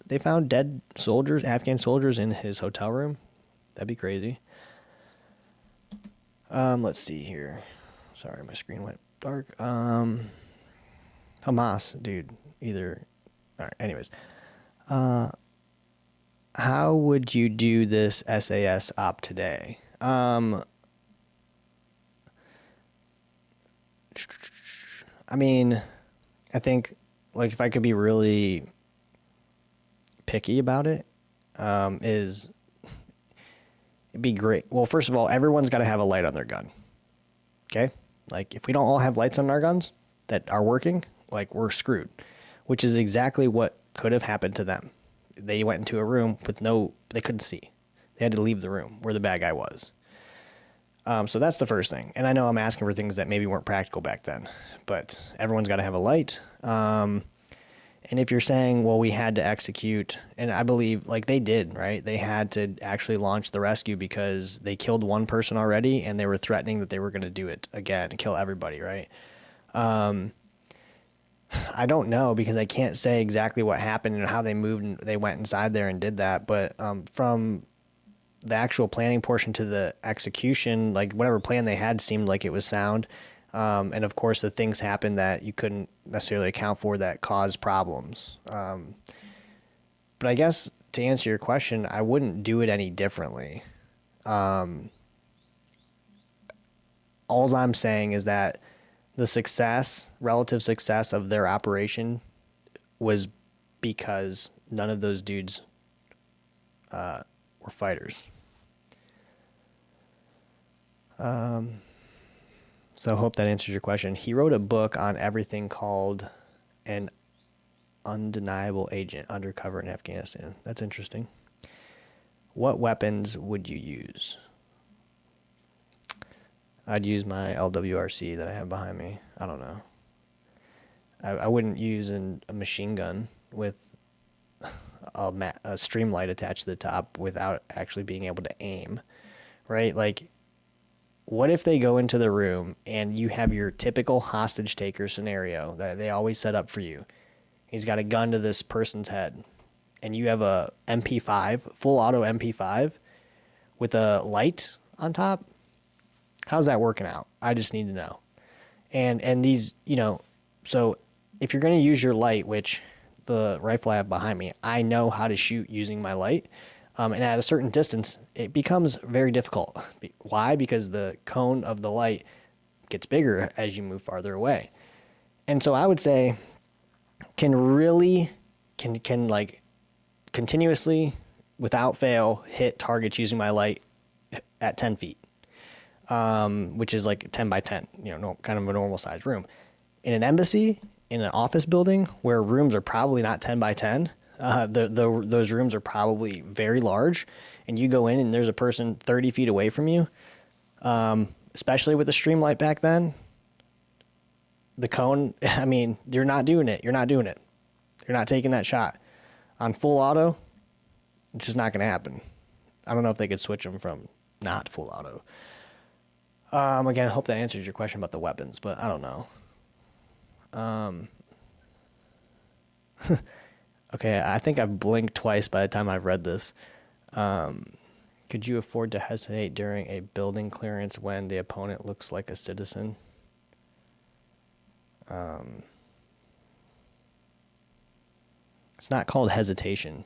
dead soldiers, Afghan soldiers, in his hotel room. That'd be crazy. Let's see here. Sorry, my screen went dark. Hamas, dude. Either. All right. Anyways, how would you do this SAS op today? I mean, I think, like, if I could be really picky about it, it'd be great. Well, first of all, everyone's got to have a light on their gun. Okay? Like, if we don't all have lights on our guns that are working, like, we're screwed, which is exactly what could have happened to them. They went into a room with they couldn't see. They had to leave the room where the bad guy was. So that's the first thing. And I know I'm asking for things that maybe weren't practical back then, but everyone's got to have a light. And if you're saying, well, we had to execute, and I believe, like, they did, right? They had to actually launch the rescue because they killed one person already, and they were threatening that they were going to do it again, kill everybody, right? I don't know, because I can't say exactly what happened and how they moved and they went inside there and did that. But from the actual planning portion to the execution, like, whatever plan they had seemed like it was sound. And of course, the things happened that you couldn't necessarily account for that caused problems. But I guess to answer your question, I wouldn't do it any differently. All I'm saying is that the relative success of their operation was because none of those dudes were fighters. So I hope that answers your question. He wrote a book on everything called An Undeniable Agent Undercover in Afghanistan. That's interesting. What weapons would you use? I'd use my LWRC that I have behind me. I don't know. I wouldn't use a machine gun with a streamlight attached to the top without actually being able to aim, right? Like, what if they go into the room and you have your typical hostage taker scenario that they always set up for you? He's got a gun to this person's head, and you have a MP5, full auto MP5 with a light on top. How's that working out? I just need to know. And these, so if you're going to use your light, which the rifle I have behind me, I know how to shoot using my light. And at a certain distance, it becomes very difficult. Why? Because the cone of the light gets bigger as you move farther away. And so I would say, can like continuously, without fail, hit targets using my light at 10 feet, which is like 10 by 10, kind of a normal size room. In an embassy, in an office building where rooms are probably not 10 by 10, those rooms are probably very large, and you go in and there's a person 30 feet away from you, especially with the streamlight back then, the cone, I mean, you're not doing it. You're not taking that shot. On full auto, it's just not going to happen. I don't know if they could switch them from not full auto. Again, I hope that answers your question about the weapons, but I don't know. Okay, I think I've blinked twice by the time I've read this. Could you afford to hesitate during a building clearance when the opponent looks like a citizen? It's not called hesitation.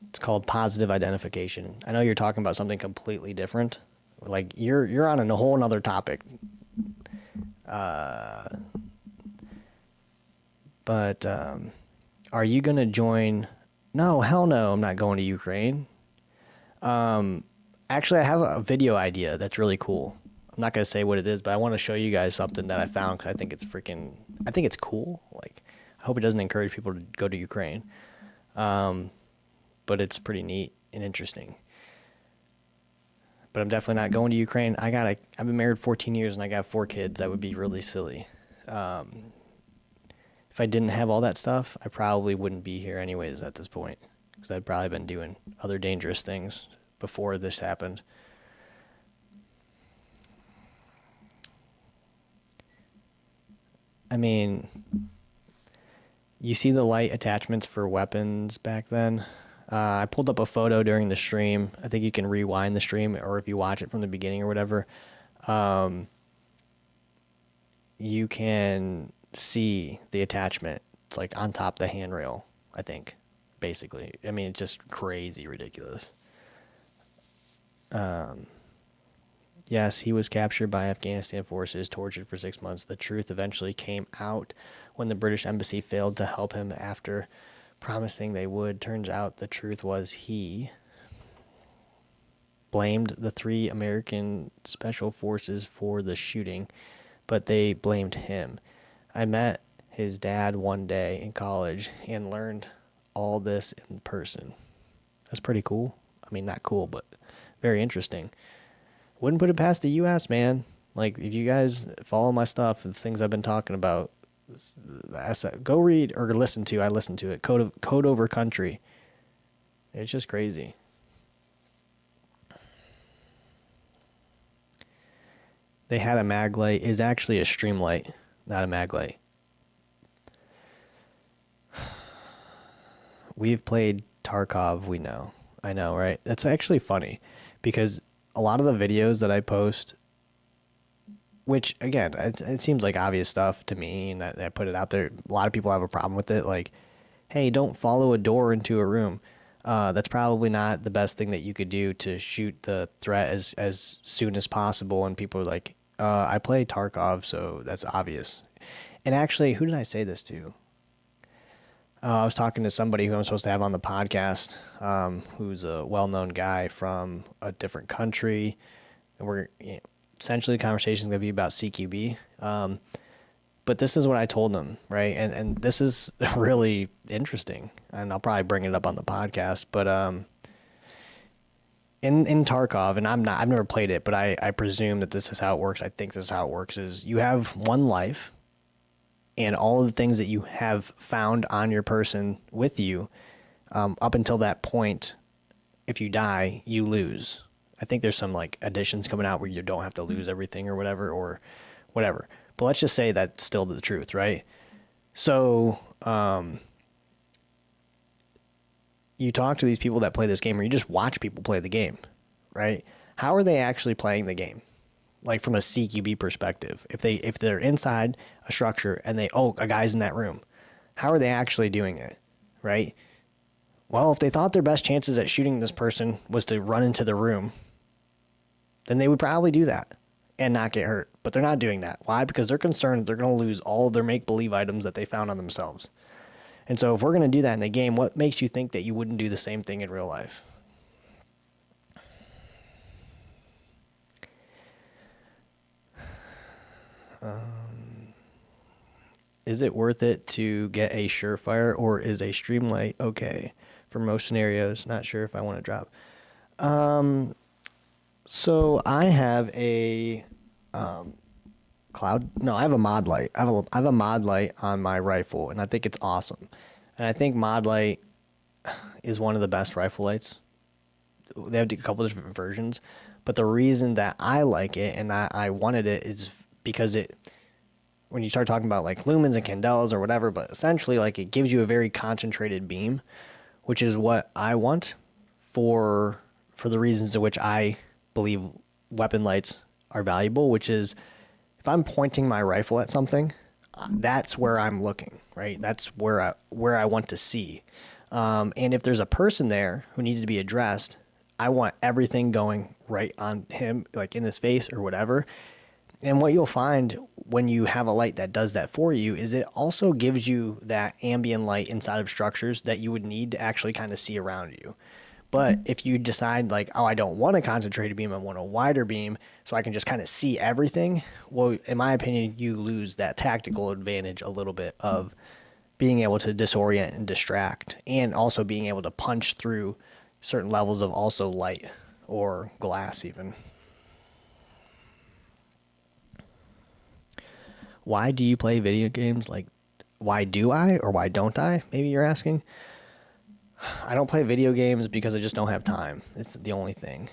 It's called positive identification. I know you're talking about something completely different. Like, you're on a whole nother topic. But are you going to join? No, hell no, I'm not going to Ukraine. Actually, I have a video idea that's really cool. I'm not going to say what it is, but I want to show you guys something that I found because I think it's cool. Like, I hope it doesn't encourage people to go to Ukraine. But it's pretty neat and interesting. But I'm definitely not going to Ukraine. I've been married 14 years and I got 4 kids. That would be really silly. If I didn't have all that stuff, I probably wouldn't be here anyways at this point, because I'd probably been doing other dangerous things before this happened. I mean, you see the light attachments for weapons back then. I pulled up a photo during the stream. I think you can rewind the stream, or if you watch it from the beginning or whatever, you can see the attachment. It's like on top of the handrail, I think, basically. I mean, it's just crazy ridiculous. Yes, he was captured by Afghanistan forces, tortured for 6 months. The truth eventually came out when the British embassy failed to help him after promising they would. Turns out the truth was he blamed the 3 American special forces for the shooting, but they blamed him. I met his dad one day in college and learned all this in person. That's pretty cool. I mean, not cool, but very interesting. Wouldn't put it past the U.S., man. Like, if you guys follow my stuff and the things I've been talking about, go read or listen to. I listened to it. Code Over Country. It's just crazy. They had a mag light. Is actually a stream light, not a mag light. We've played Tarkov. We know. I know, right? That's actually funny because a lot of the videos that I post, which again, it seems like obvious stuff to me, and I put it out there. A lot of people have a problem with it. Like, hey, don't follow a door into a room. That's probably not the best thing that you could do to shoot the threat as soon as possible. And people are like, I play Tarkov, so that's obvious. And actually, who did I say this to? I was talking to somebody who I'm supposed to have on the podcast, who's a well-known guy from a different country. And essentially the conversation is going to be about CQB. But this is what I told him, right? And this is really interesting, and I'll probably bring it up on the podcast. But in Tarkov, and I've never played it, but I presume that this is how it works. I think this is how it works: is you have one life, and all of the things that you have found on your person with you, up until that point, if you die, you lose. I think there's some like additions coming out where you don't have to lose everything or whatever. But let's just say that's still the truth, right? So you talk to these people that play this game, or you just watch people play the game, right? How are they actually playing the game? Like from a CQB perspective, if they're inside a structure and a guy's in that room, how are they actually doing it, right? Well, if they thought their best chances at shooting this person was to run into the room, then they would probably do that and not get hurt. But they're not doing that. Why? Because they're concerned that they're going to lose all of their make-believe items that they found on themselves. And so if we're going to do that in a game, what makes you think that you wouldn't do the same thing in real life? Is it worth it to get a Surefire, or is a Streamlight okay? For most scenarios, not sure if I want to drop. So I have a I have a mod light. I have a mod light on my rifle, and I think it's awesome. And I think mod light is one of the best rifle lights. They have a couple of different versions, but the reason that I like it and I wanted it is because when you start talking about like lumens and candelas or whatever, but essentially like it gives you a very concentrated beam, which is what I want for the reasons to which I believe weapon lights are valuable, which is if I'm pointing my rifle at something, that's where I'm looking, right? That's where I want to see. And if there's a person there who needs to be addressed, I want everything going right on him, like in his face or whatever. And what you'll find when you have a light that does that for you is it also gives you that ambient light inside of structures that you would need to actually kind of see around you. But if you decide like, oh, I don't want a concentrated beam, I want a wider beam so I can just kind of see everything, well, in my opinion, you lose that tactical advantage a little bit of being able to disorient and distract, and also being able to punch through certain levels of also light or glass even. Why do you play video games? Like, why do I or why don't I? Maybe you're asking. I don't play video games because I just don't have time. It's the only thing.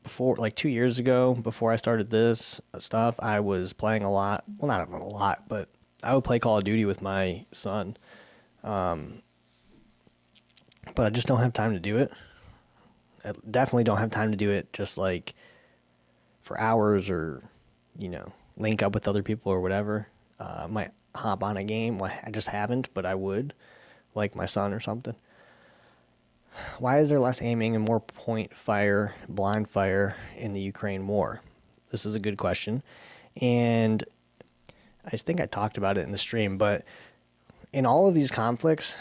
Before, like 2 years ago, before I started this stuff, I was playing a lot. Well, not a lot, but I would play Call of Duty with my son. But I just don't have time to do it. I definitely don't have time to do it just like for hours or, link up with other people or whatever. I might hop on a game. Well, I just haven't, but I would, like my son or something. Why is there less aiming and more point fire, blind fire in the Ukraine war? This is a good question. And I think I talked about it in the stream, but in all of these conflicts,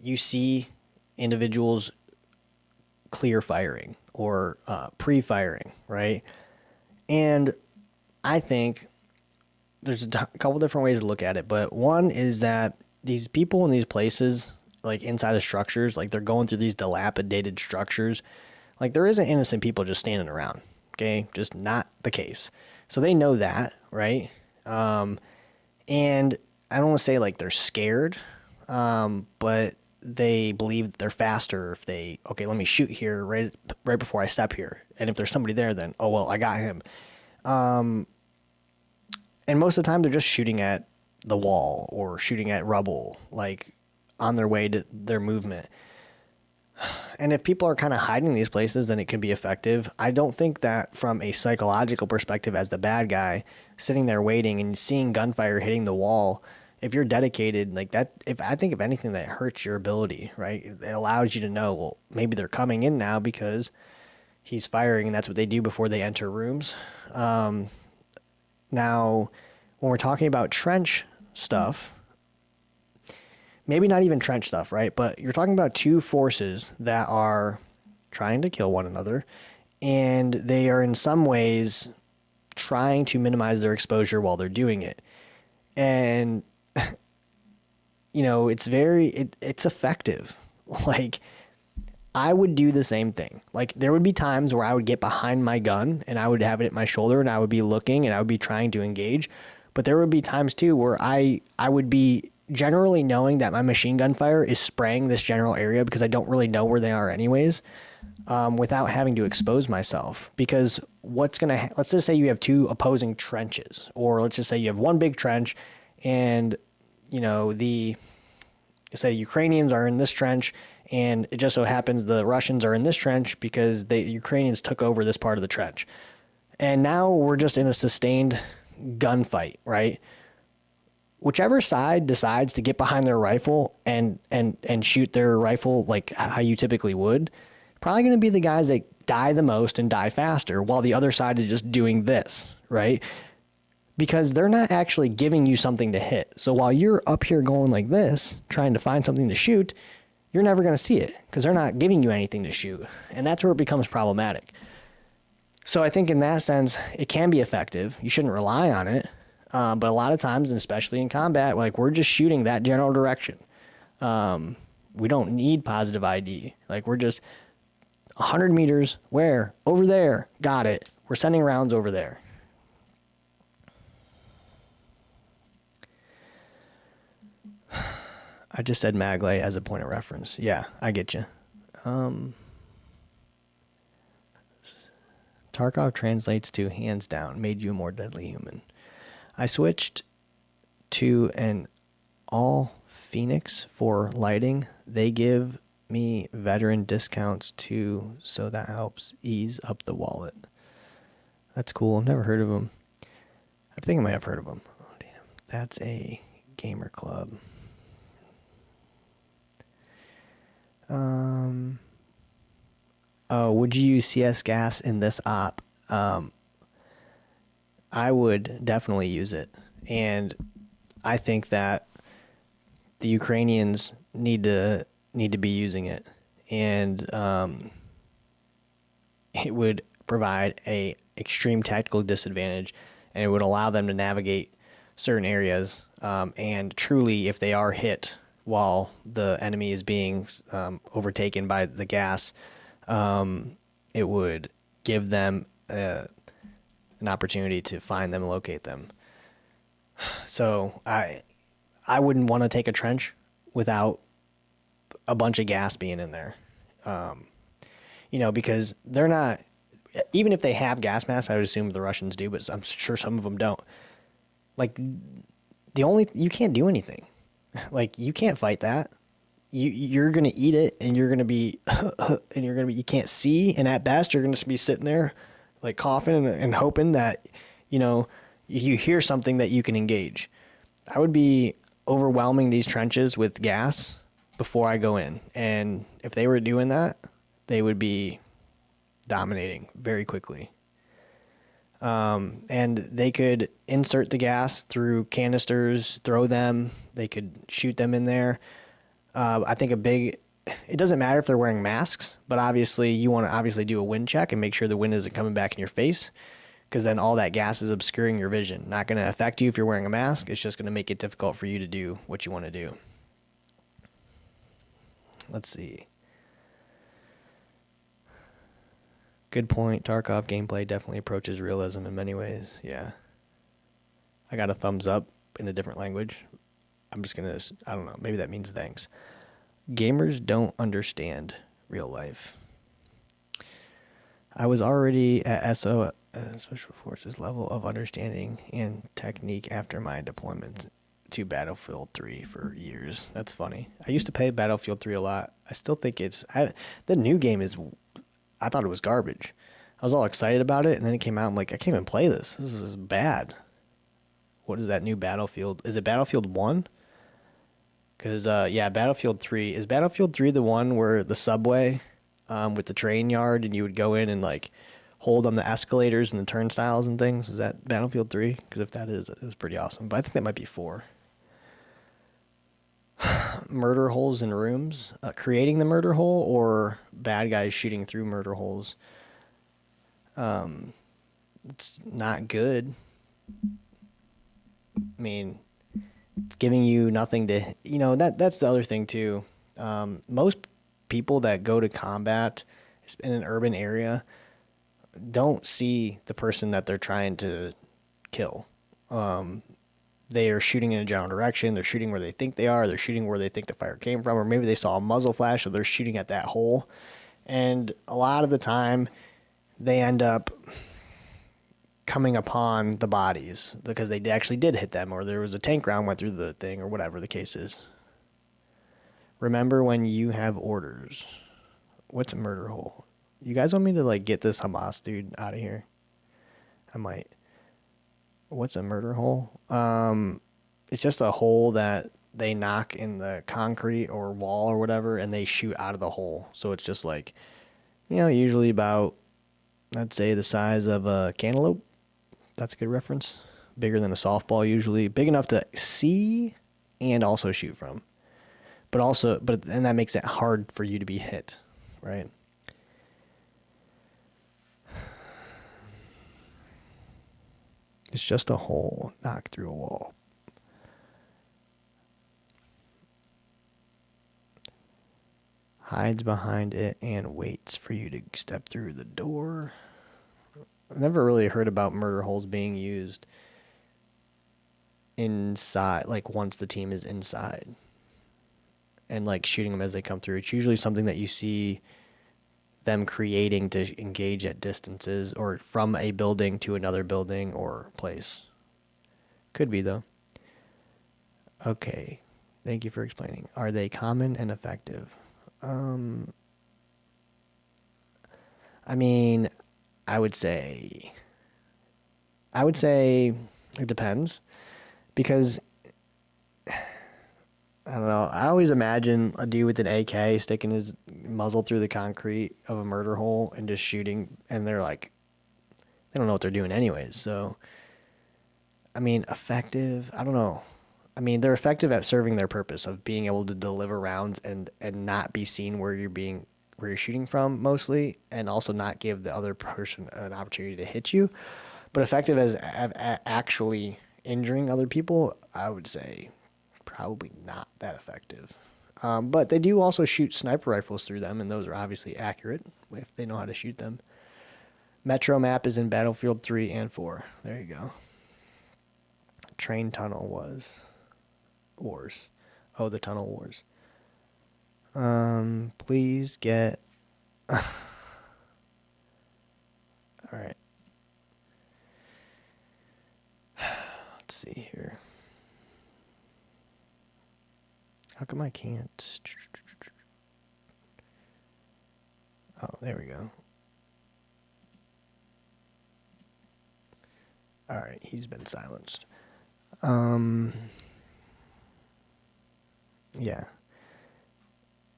you see individuals clear firing or pre-firing, right? And I think there's a couple different ways to look at it, but one is that these people in these places, like inside of structures, like they're going through these dilapidated structures. Like there isn't innocent people just standing around, okay? Just not the case. So they know that, right? And I don't want to say like they're scared, but they believe that they're faster if they, okay, let me shoot here right before I step here. And if there's somebody there, then, oh, well, I got him. And most of the time they're just shooting at the wall or shooting at rubble, like on their way to their movement. And if people are kind of hiding these places, then it could be effective. I don't think that from a psychological perspective as the bad guy sitting there waiting and seeing gunfire hitting the wall, if you're dedicated like that, I think if anything that hurts your ability, right? It allows you to know, well, maybe they're coming in now because he's firing and that's what they do before they enter rooms. Now, when we're talking about trench stuff, maybe not even trench stuff, right? But you're talking about two forces that are trying to kill one another, and they are in some ways trying to minimize their exposure while they're doing it. And, it's it's effective. Like, I would do the same thing. Like, there would be times where I would get behind my gun and I would have it at my shoulder and I would be looking and I would be trying to engage. But there would be times too where I would be generally knowing that my machine gun fire is spraying this general area because I don't really know where they are anyways, without having to expose myself. Because let's just say you have two opposing trenches, or let's just say you have one big trench and, say the Ukrainians are in this trench, and it just so happens the Russians are in this trench because the Ukrainians took over this part of the trench. And now we're just in a sustained gunfight, right? Whichever side decides to get behind their rifle and shoot their rifle like how you typically would, probably going to be the guys that die the most and die faster, while the other side is just doing this, right? Because they're not actually giving you something to hit. So while you're up here going like this, trying to find something to shoot, you're never going to see it because they're not giving you anything to shoot. And that's where it becomes problematic. So I think in that sense, it can be effective. You shouldn't rely on it. But a lot of times, and especially in combat, like we're just shooting that general direction. We don't need positive ID. Like we're just 100 meters, where? Over there. Got it. We're sending rounds over there. I just said Maglite as a point of reference. Yeah, I get you. Tarkov translates to hands down, made you a more deadly human. I switched to an all Phoenix for lighting. They give me veteran discounts too, so that helps ease up the wallet. That's cool. I've never heard of them. I think I might have heard of them. Oh, damn. That's a gamer club. Oh, would you use CS gas in this op? I would definitely use it. And I think that the Ukrainians need to be using it. And it would provide a extreme tactical disadvantage, and it would allow them to navigate certain areas And truly, if they are hit while the enemy is being overtaken by the gas, it would give them an opportunity to find them and locate them. So I wouldn't want to take a trench without a bunch of gas being in there. Because they're not, even if they have gas masks, I would assume the Russians do, but I'm sure some of them don't. Like, you can't do anything. Like, you can't fight that. You're going to eat it, and you're going to be, you can't see, and at best, you're going to be sitting there, like, coughing and hoping that, you hear something that you can engage. I would be overwhelming these trenches with gas before I go in. And if they were doing that, they would be dominating very quickly. And they could insert the gas through canisters, throw them. They could shoot them in there. I think it doesn't matter if they're wearing masks, but obviously you want to do a wind check and make sure the wind isn't coming back in your face, because then all that gas is obscuring your vision. Not going to affect you if you're wearing a mask. It's just going to make it difficult for you to do what you want to do. Let's see. Good point. Tarkov gameplay definitely approaches realism in many ways. Yeah. I got a thumbs up in a different language. I'm just going to, I don't know, maybe that means thanks. Gamers don't understand real life. I was already at SO, Special Forces level of understanding and technique after my deployment to Battlefield 3 for years. That's funny. I used to play Battlefield 3 a lot. I still think the new game I thought it was garbage. I was all excited about it, and then it came out, I'm like, I can't even play this. This is bad. What is that new Battlefield? Is it Battlefield 1? Because, Battlefield 3. Is Battlefield 3 the one where the subway with the train yard, and you would go in and, like, hold on the escalators and the turnstiles and things? Is that Battlefield 3? Because if that is, it was pretty awesome. But I think that might be 4. Murder holes in rooms. Creating the murder hole, or bad guys shooting through murder holes. It's not good. I mean, it's giving you nothing to, that's the other thing too. Most people that go to combat in an urban area don't see the person that they're trying to kill. They are shooting in a general direction. They're shooting where they think they are. They're shooting where they think the fire came from, or maybe they saw a muzzle flash, so they're shooting at that hole. And a lot of the time, they end up coming upon the bodies because they actually did hit them, or there was a tank round went through the thing, or whatever the case is. Remember when you have orders. What's a murder hole? You guys want me to, get this Hamas dude out of here? I might. What's a murder hole? It's just a hole that they knock in the concrete or wall or whatever, and they shoot out of the hole. So it's just usually about, I'd say, the size of a cantaloupe. That's a good reference. Bigger than a softball usually. Big enough to see and also shoot from. And that makes it hard for you to be hit, right? It's just a hole knocked through a wall. Hides behind it and waits for you to step through the door. I've never really heard about murder holes being used inside, once the team is inside. And shooting them as they come through. It's usually something that you see them creating to engage at distances, or from a building to another building or place. Could be, though. Okay. Thank you for explaining. Are they common and effective? I mean, I would say it depends, because I don't know. I always imagine a dude with an AK sticking his muzzle through the concrete of a murder hole and just shooting, and they're they don't know what they're doing anyways. So, I mean, effective, I don't know. I mean, they're effective at serving their purpose of being able to deliver rounds and not be seen where you're shooting from mostly, and also not give the other person an opportunity to hit you. But effective as actually injuring other people, I would say probably not that effective. But they do also shoot sniper rifles through them, and those are obviously accurate if they know how to shoot them. Metro map is in Battlefield 3 and 4. There you go. Train tunnel was wars. Oh, the tunnel wars. Please get... All right. Let's see here. How come I can't? Oh, there we go. All right, he's been silenced. Yeah.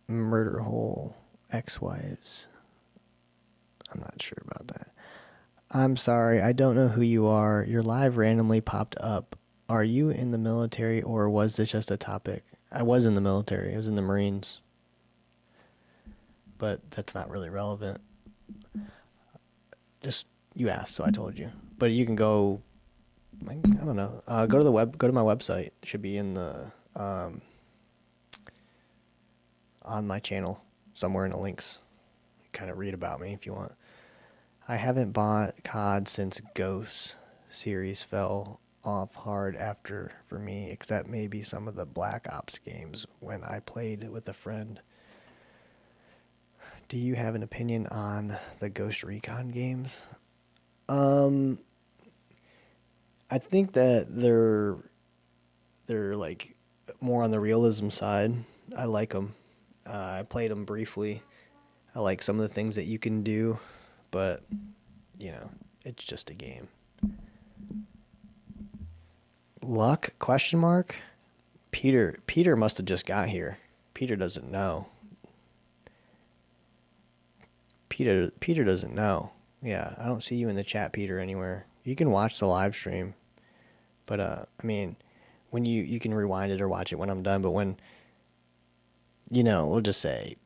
Murder hole, ex-wives. I'm not sure about that. I'm sorry, I don't know who you are. Your live randomly popped up. Are you in the military or was this just a topic? I was in the military. I was in the Marines. But that's not really relevant. Just, you asked, so I told you. But you can go, I don't know. Go to my website. It should be in the, on my channel, somewhere in the links. Kind of read about me if you want. I haven't bought COD since Ghost series fell off hard after for me, except maybe some of the Black Ops games when I played with a friend. Do you have an opinion on the Ghost Recon games? I think that they're like more on the realism side. I like them. I played them briefly. I like some of the things that you can do, but you know, it's just a game. Luck? Question mark? Peter must have just got here. Peter doesn't know. Peter doesn't know. Yeah, I don't see you in the chat, Peter, anywhere. You can watch the live stream, but I mean, when you can rewind it or watch it when I'm done. But when, you know, we'll just say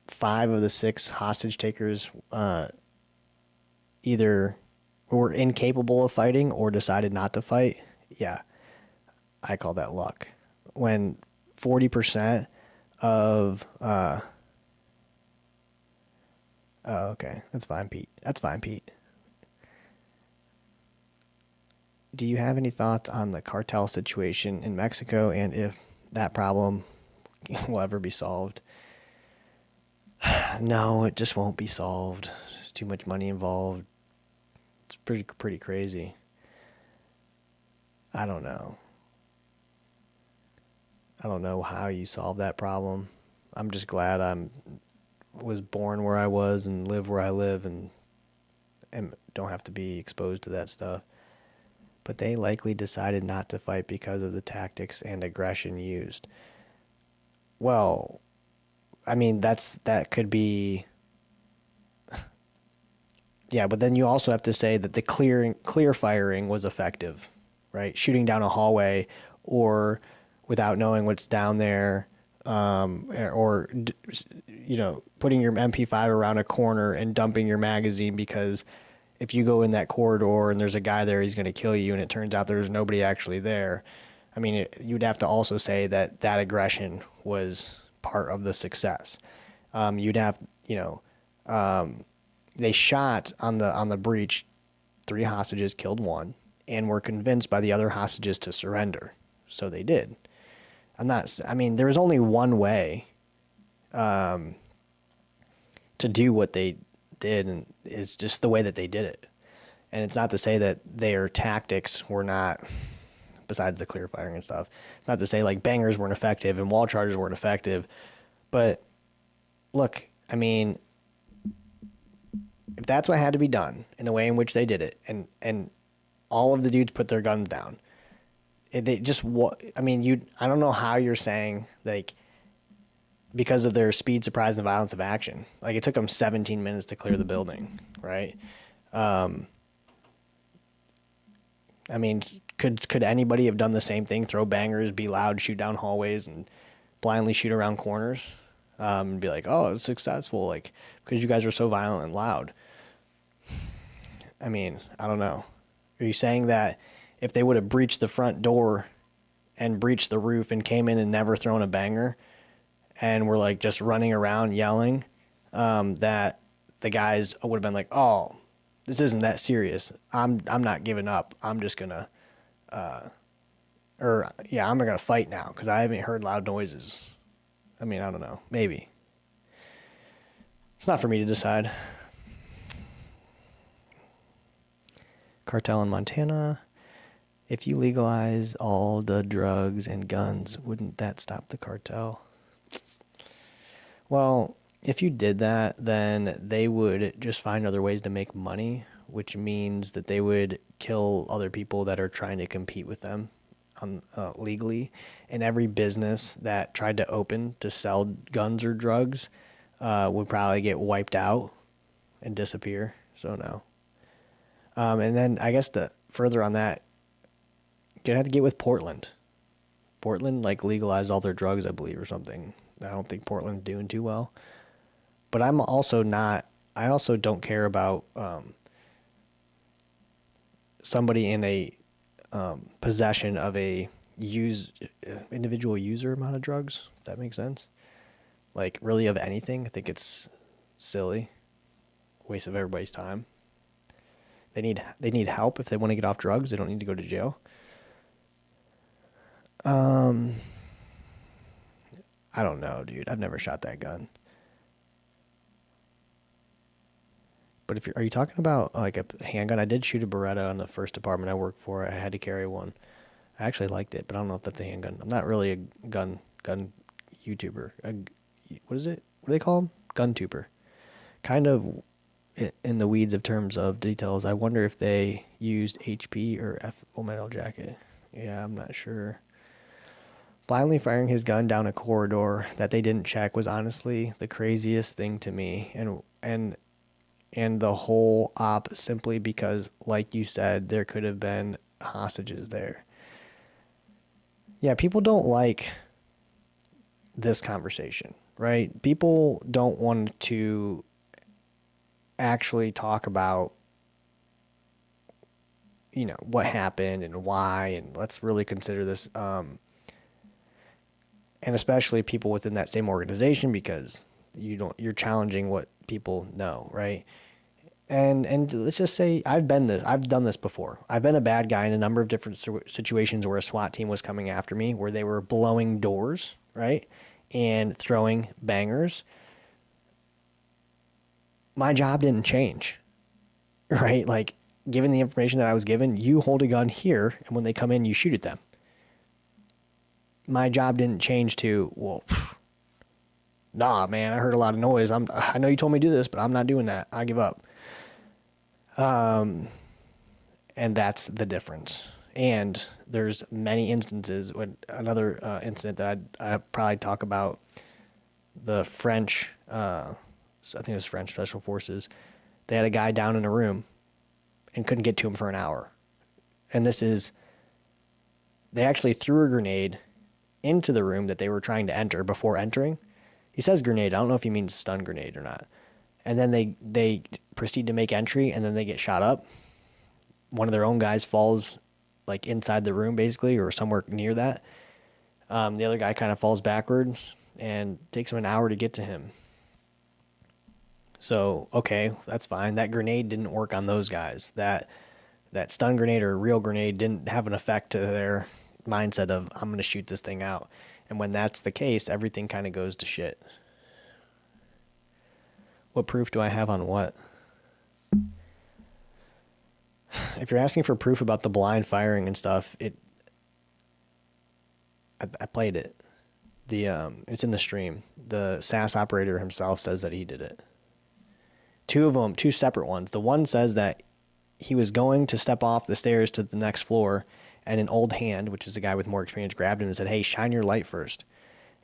5 of the 6 hostage takers either were incapable of fighting or decided not to fight. Yeah, I call that luck. When 40% of oh, okay, that's fine, Pete. That's fine, Pete. Do you have any thoughts on the cartel situation in Mexico and if that problem will ever be solved? No, it just won't be solved. There's too much money involved. It's pretty crazy. I don't know. I don't know how you solve that problem. I'm just glad was born where I was and live where I live and don't have to be exposed to that stuff. But they likely decided not to fight because of the tactics and aggression used. Well, I mean, that could be... Yeah, but then you also have to say that the clear firing was effective, right? Shooting down a hallway or without knowing what's down there, or you know, putting your MP5 around a corner and dumping your magazine because if you go in that corridor and there's a guy there, he's going to kill you, and it turns out there's nobody actually there. I mean, you'd have to also say that aggression was part of the success. You'd have, you know, they shot on the breach 3 hostages, killed 1, and were convinced by the other hostages to surrender. So they did. I mean, there was only one way to do what they did, and it's just the way that they did it. And it's not to say that their tactics were not, besides the clear firing and stuff, not to say like bangers weren't effective and wall charges weren't effective. But look, I mean, if that's what had to be done in the way in which they did it, and all of the dudes put their guns down, they just, I mean, I don't know how you're saying, like, because of their speed, surprise, and violence of action. Like, it took them 17 minutes to clear the building, right? I mean, could anybody have done the same thing? Throw bangers, be loud, shoot down hallways, and blindly shoot around corners? And be like, oh, it's successful, like, because you guys were so violent and loud. I mean, I don't know. Are you saying that if they would have breached the front door and breached the roof and came in and never thrown a banger and were like just running around yelling, that the guys would have been like, oh, this isn't that serious. I'm not giving up. I'm just gonna, I'm gonna fight now because I haven't heard loud noises. I mean, I don't know. Maybe. It's not for me to decide. Cartel in Montana. If you legalize all the drugs and guns, wouldn't that stop the cartel? Well, if you did that, then they would just find other ways to make money, which means that they would kill other people that are trying to compete with them legally. And every business that tried to open to sell guns or drugs would probably get wiped out and disappear. So no. And then I guess further on that, you'd have to get with Portland. Portland like legalized all their drugs, I believe, or something. I don't think Portland's doing too well. But I also don't care about somebody in a possession of a individual user amount of drugs, if that makes sense. Like really of anything. I think it's silly. Waste of everybody's time. They need help if they want to get off drugs. They don't need to go to jail. I don't know, dude. I've never shot that gun. But are you talking about like a handgun? I did shoot a Beretta on the first department I worked for. I had to carry one. I actually liked it, but I don't know if that's a handgun. I'm not really a gun YouTuber. What is it? What do they call them? Gun tuber. Kind of in the weeds of terms of details. I wonder if they used HP or Full Metal Jacket. Yeah, I'm not sure. Blindly firing his gun down a corridor that they didn't check was honestly the craziest thing to me. And the whole op simply because, like you said, there could have been hostages there. Yeah, people don't like this conversation, right? People don't want to actually talk about, what happened and why, and let's really consider this, and especially people within that same organization, because you're challenging what people know, right? And let's just say I've done this before. I've been a bad guy in a number of different situations where a SWAT team was coming after me, where they were blowing doors, right? And throwing bangers. My job didn't change, right? Like, given the information that I was given, you hold a gun here, and when they come in, you shoot at them. My job didn't change to, well, nah, man, I heard a lot of noise. I know you told me to do this, but I'm not doing that. I give up. And that's the difference. And there's many instances. When another incident that I'd probably talk about, the French, I think it was French Special Forces, they had a guy down in a room and couldn't get to him for an hour. And they actually threw a grenade into the room that they were trying to enter before entering. He says grenade. I don't know if he means stun grenade or not. And then they proceed to make entry, and then they get shot up. One of their own guys falls like inside the room, basically, or somewhere near that. The other guy kind of falls backwards, and takes him an hour to get to him. So, okay, that's fine. That grenade didn't work on those guys. That stun grenade or real grenade didn't have an effect to their mindset of, I'm going to shoot this thing out. And when that's the case, everything kind of goes to shit. What proof do I have on what? If you're asking for proof about the blind firing and stuff, I played it. It's in the stream. The SAS operator himself says that he did it. Two of them, two separate ones. The one says that he was going to step off the stairs to the next floor, and an old hand, which is a guy with more experience, grabbed him and said, hey, shine your light first.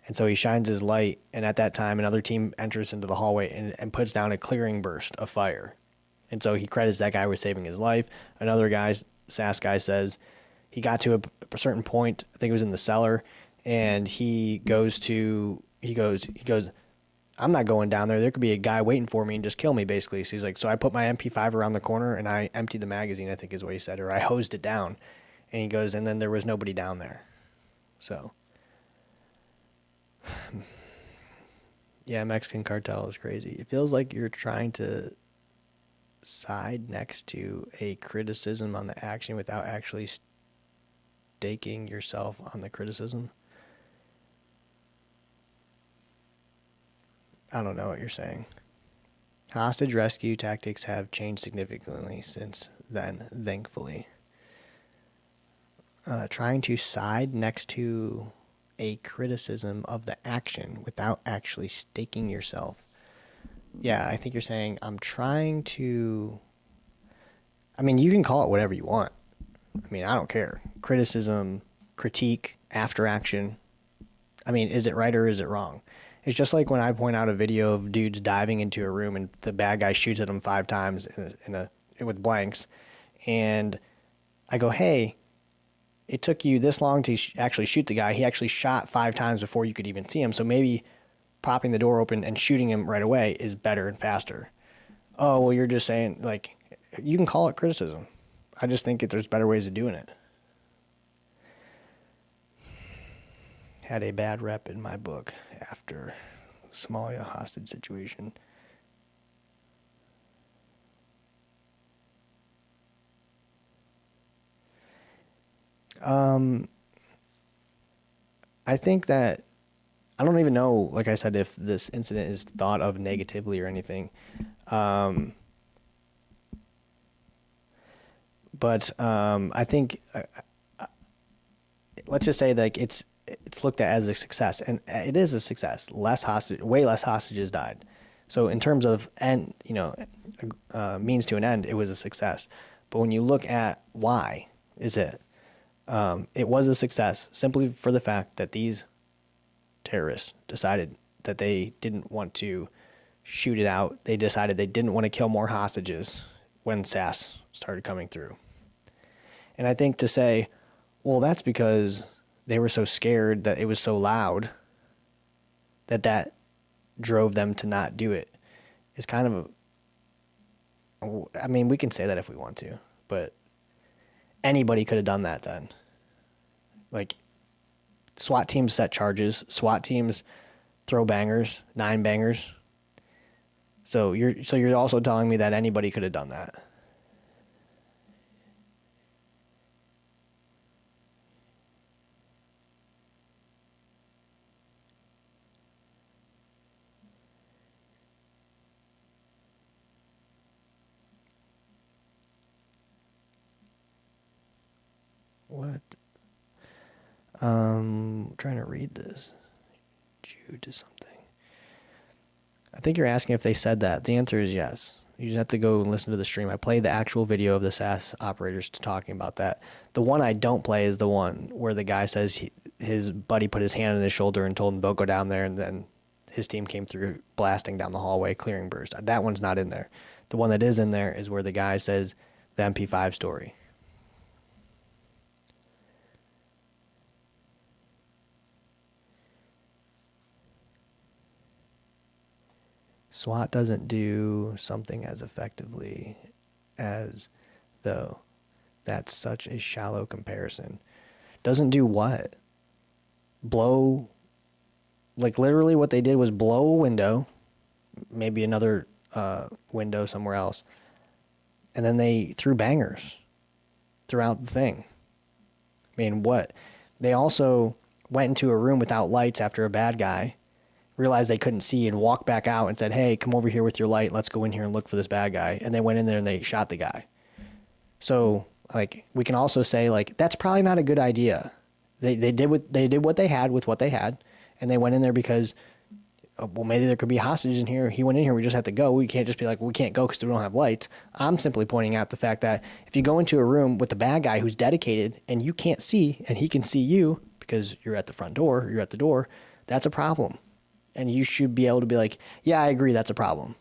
And so he shines his light, and at that time, another team enters into the hallway and puts down a clearing burst of fire. And so he credits that guy with saving his life. Another guy, SAS guy, says he got to a certain point, I think it was in the cellar, and he goes, I'm not going down there. There could be a guy waiting for me and just kill me, basically. So he's like, so I put my MP5 around the corner, and I emptied the magazine, I think is what he said, or I hosed it down. And he goes, and then there was nobody down there. So, yeah, Mexican cartel is crazy. It feels like you're trying to side next to a criticism on the action without actually staking yourself on the criticism. I don't know what you're saying. Hostage rescue tactics have changed significantly since then, thankfully. Trying to side next to a criticism of the action without actually staking yourself. Yeah, I think you're saying, I'm trying to... I mean, you can call it whatever you want. I mean, I don't care. Criticism, critique, after action. I mean, is it right or is it wrong? It's just like when I point out a video of dudes diving into a room and the bad guy shoots at them 5 times with blanks. And I go, hey, it took you this long to actually shoot the guy. He actually shot 5 times before you could even see him. So maybe popping the door open and shooting him right away is better and faster. Oh, well, you're just saying, like, you can call it criticism. I just think that there's better ways of doing it. Had a bad rep in my book after Somalia hostage situation. I think that, I don't even know, like I said, if this incident is thought of negatively or anything. But I think, let's just say that it's looked at as a success, and it is a success. Way less hostages died. So in terms of means to an end, it was a success. But when you look at why is it was a success simply for the fact that these terrorists decided that they didn't want to shoot it out. They decided they didn't want to kill more hostages when SAS started coming through. And I think to say, well, that's because they were so scared that it was so loud that drove them to not do it is kind of I mean, we can say that if we want to, but anybody could have done that then. Like, SWAT teams set charges. SWAT teams throw bangers, 9 bangers. So you're also telling me that anybody could have done that. What? Trying to read this. Jude to something. I think you're asking if they said that. The answer is yes. You just have to go and listen to the stream. I played the actual video of the SAS operators talking about that. The one I don't play is the one where the guy says his buddy put his hand on his shoulder and told him, don't go down there, and then his team came through blasting down the hallway, clearing burst. That one's not in there. The one that is in there is where the guy says the MP5 story. SWAT doesn't do something as effectively as though. That's such a shallow comparison. Doesn't do what? Blow, like literally what they did was blow a window, maybe another window somewhere else, and then they threw bangers throughout the thing. I mean, what? They also went into a room without lights after a bad guy, realized they couldn't see, and walked back out and said, hey, come over here with your light. Let's go in here and look for this bad guy. And they went in there and they shot the guy. So, like, we can also say, like, that's probably not a good idea. They did what they had with what they had, and they went in there because, well, maybe there could be hostages in here. He went in here. We just have to go. We can't just be like, well, we can't go because we don't have lights. I'm simply pointing out the fact that if you go into a room with the bad guy who's dedicated and you can't see and he can see you because you're at the front door, or you're at the door, that's a problem. And you should be able to be like, yeah, I agree, that's a problem.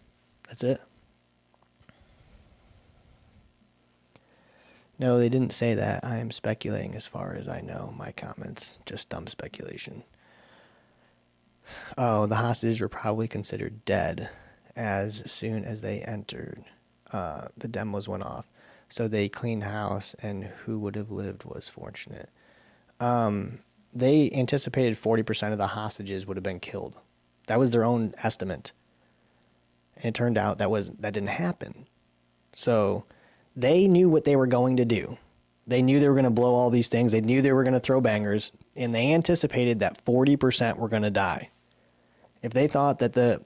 That's it. No, they didn't say that. I am speculating as far as I know. My comments, just dumb speculation. Oh, the hostages were probably considered dead as soon as they entered. The demos went off. So they cleaned house, and who would have lived was fortunate. They anticipated 40% of the hostages would have been killed. That was their own estimate. And it turned out that didn't happen. So they knew what they were going to do. They knew they were going to blow all these things. They knew they were going to throw bangers, and they anticipated that 40% were going to die. If they thought that the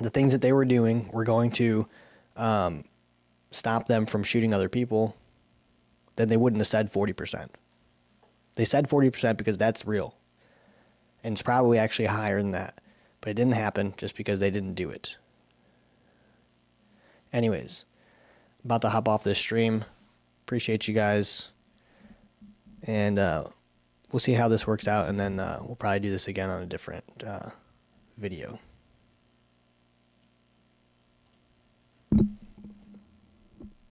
things that they were doing were going to stop them from shooting other people, then they wouldn't have said 40%. They said 40% because that's real. And it's probably actually higher than that. But it didn't happen just because they didn't do it. Anyways, about to hop off this stream. Appreciate you guys. And we'll see how this works out. And then we'll probably do this again on a different video.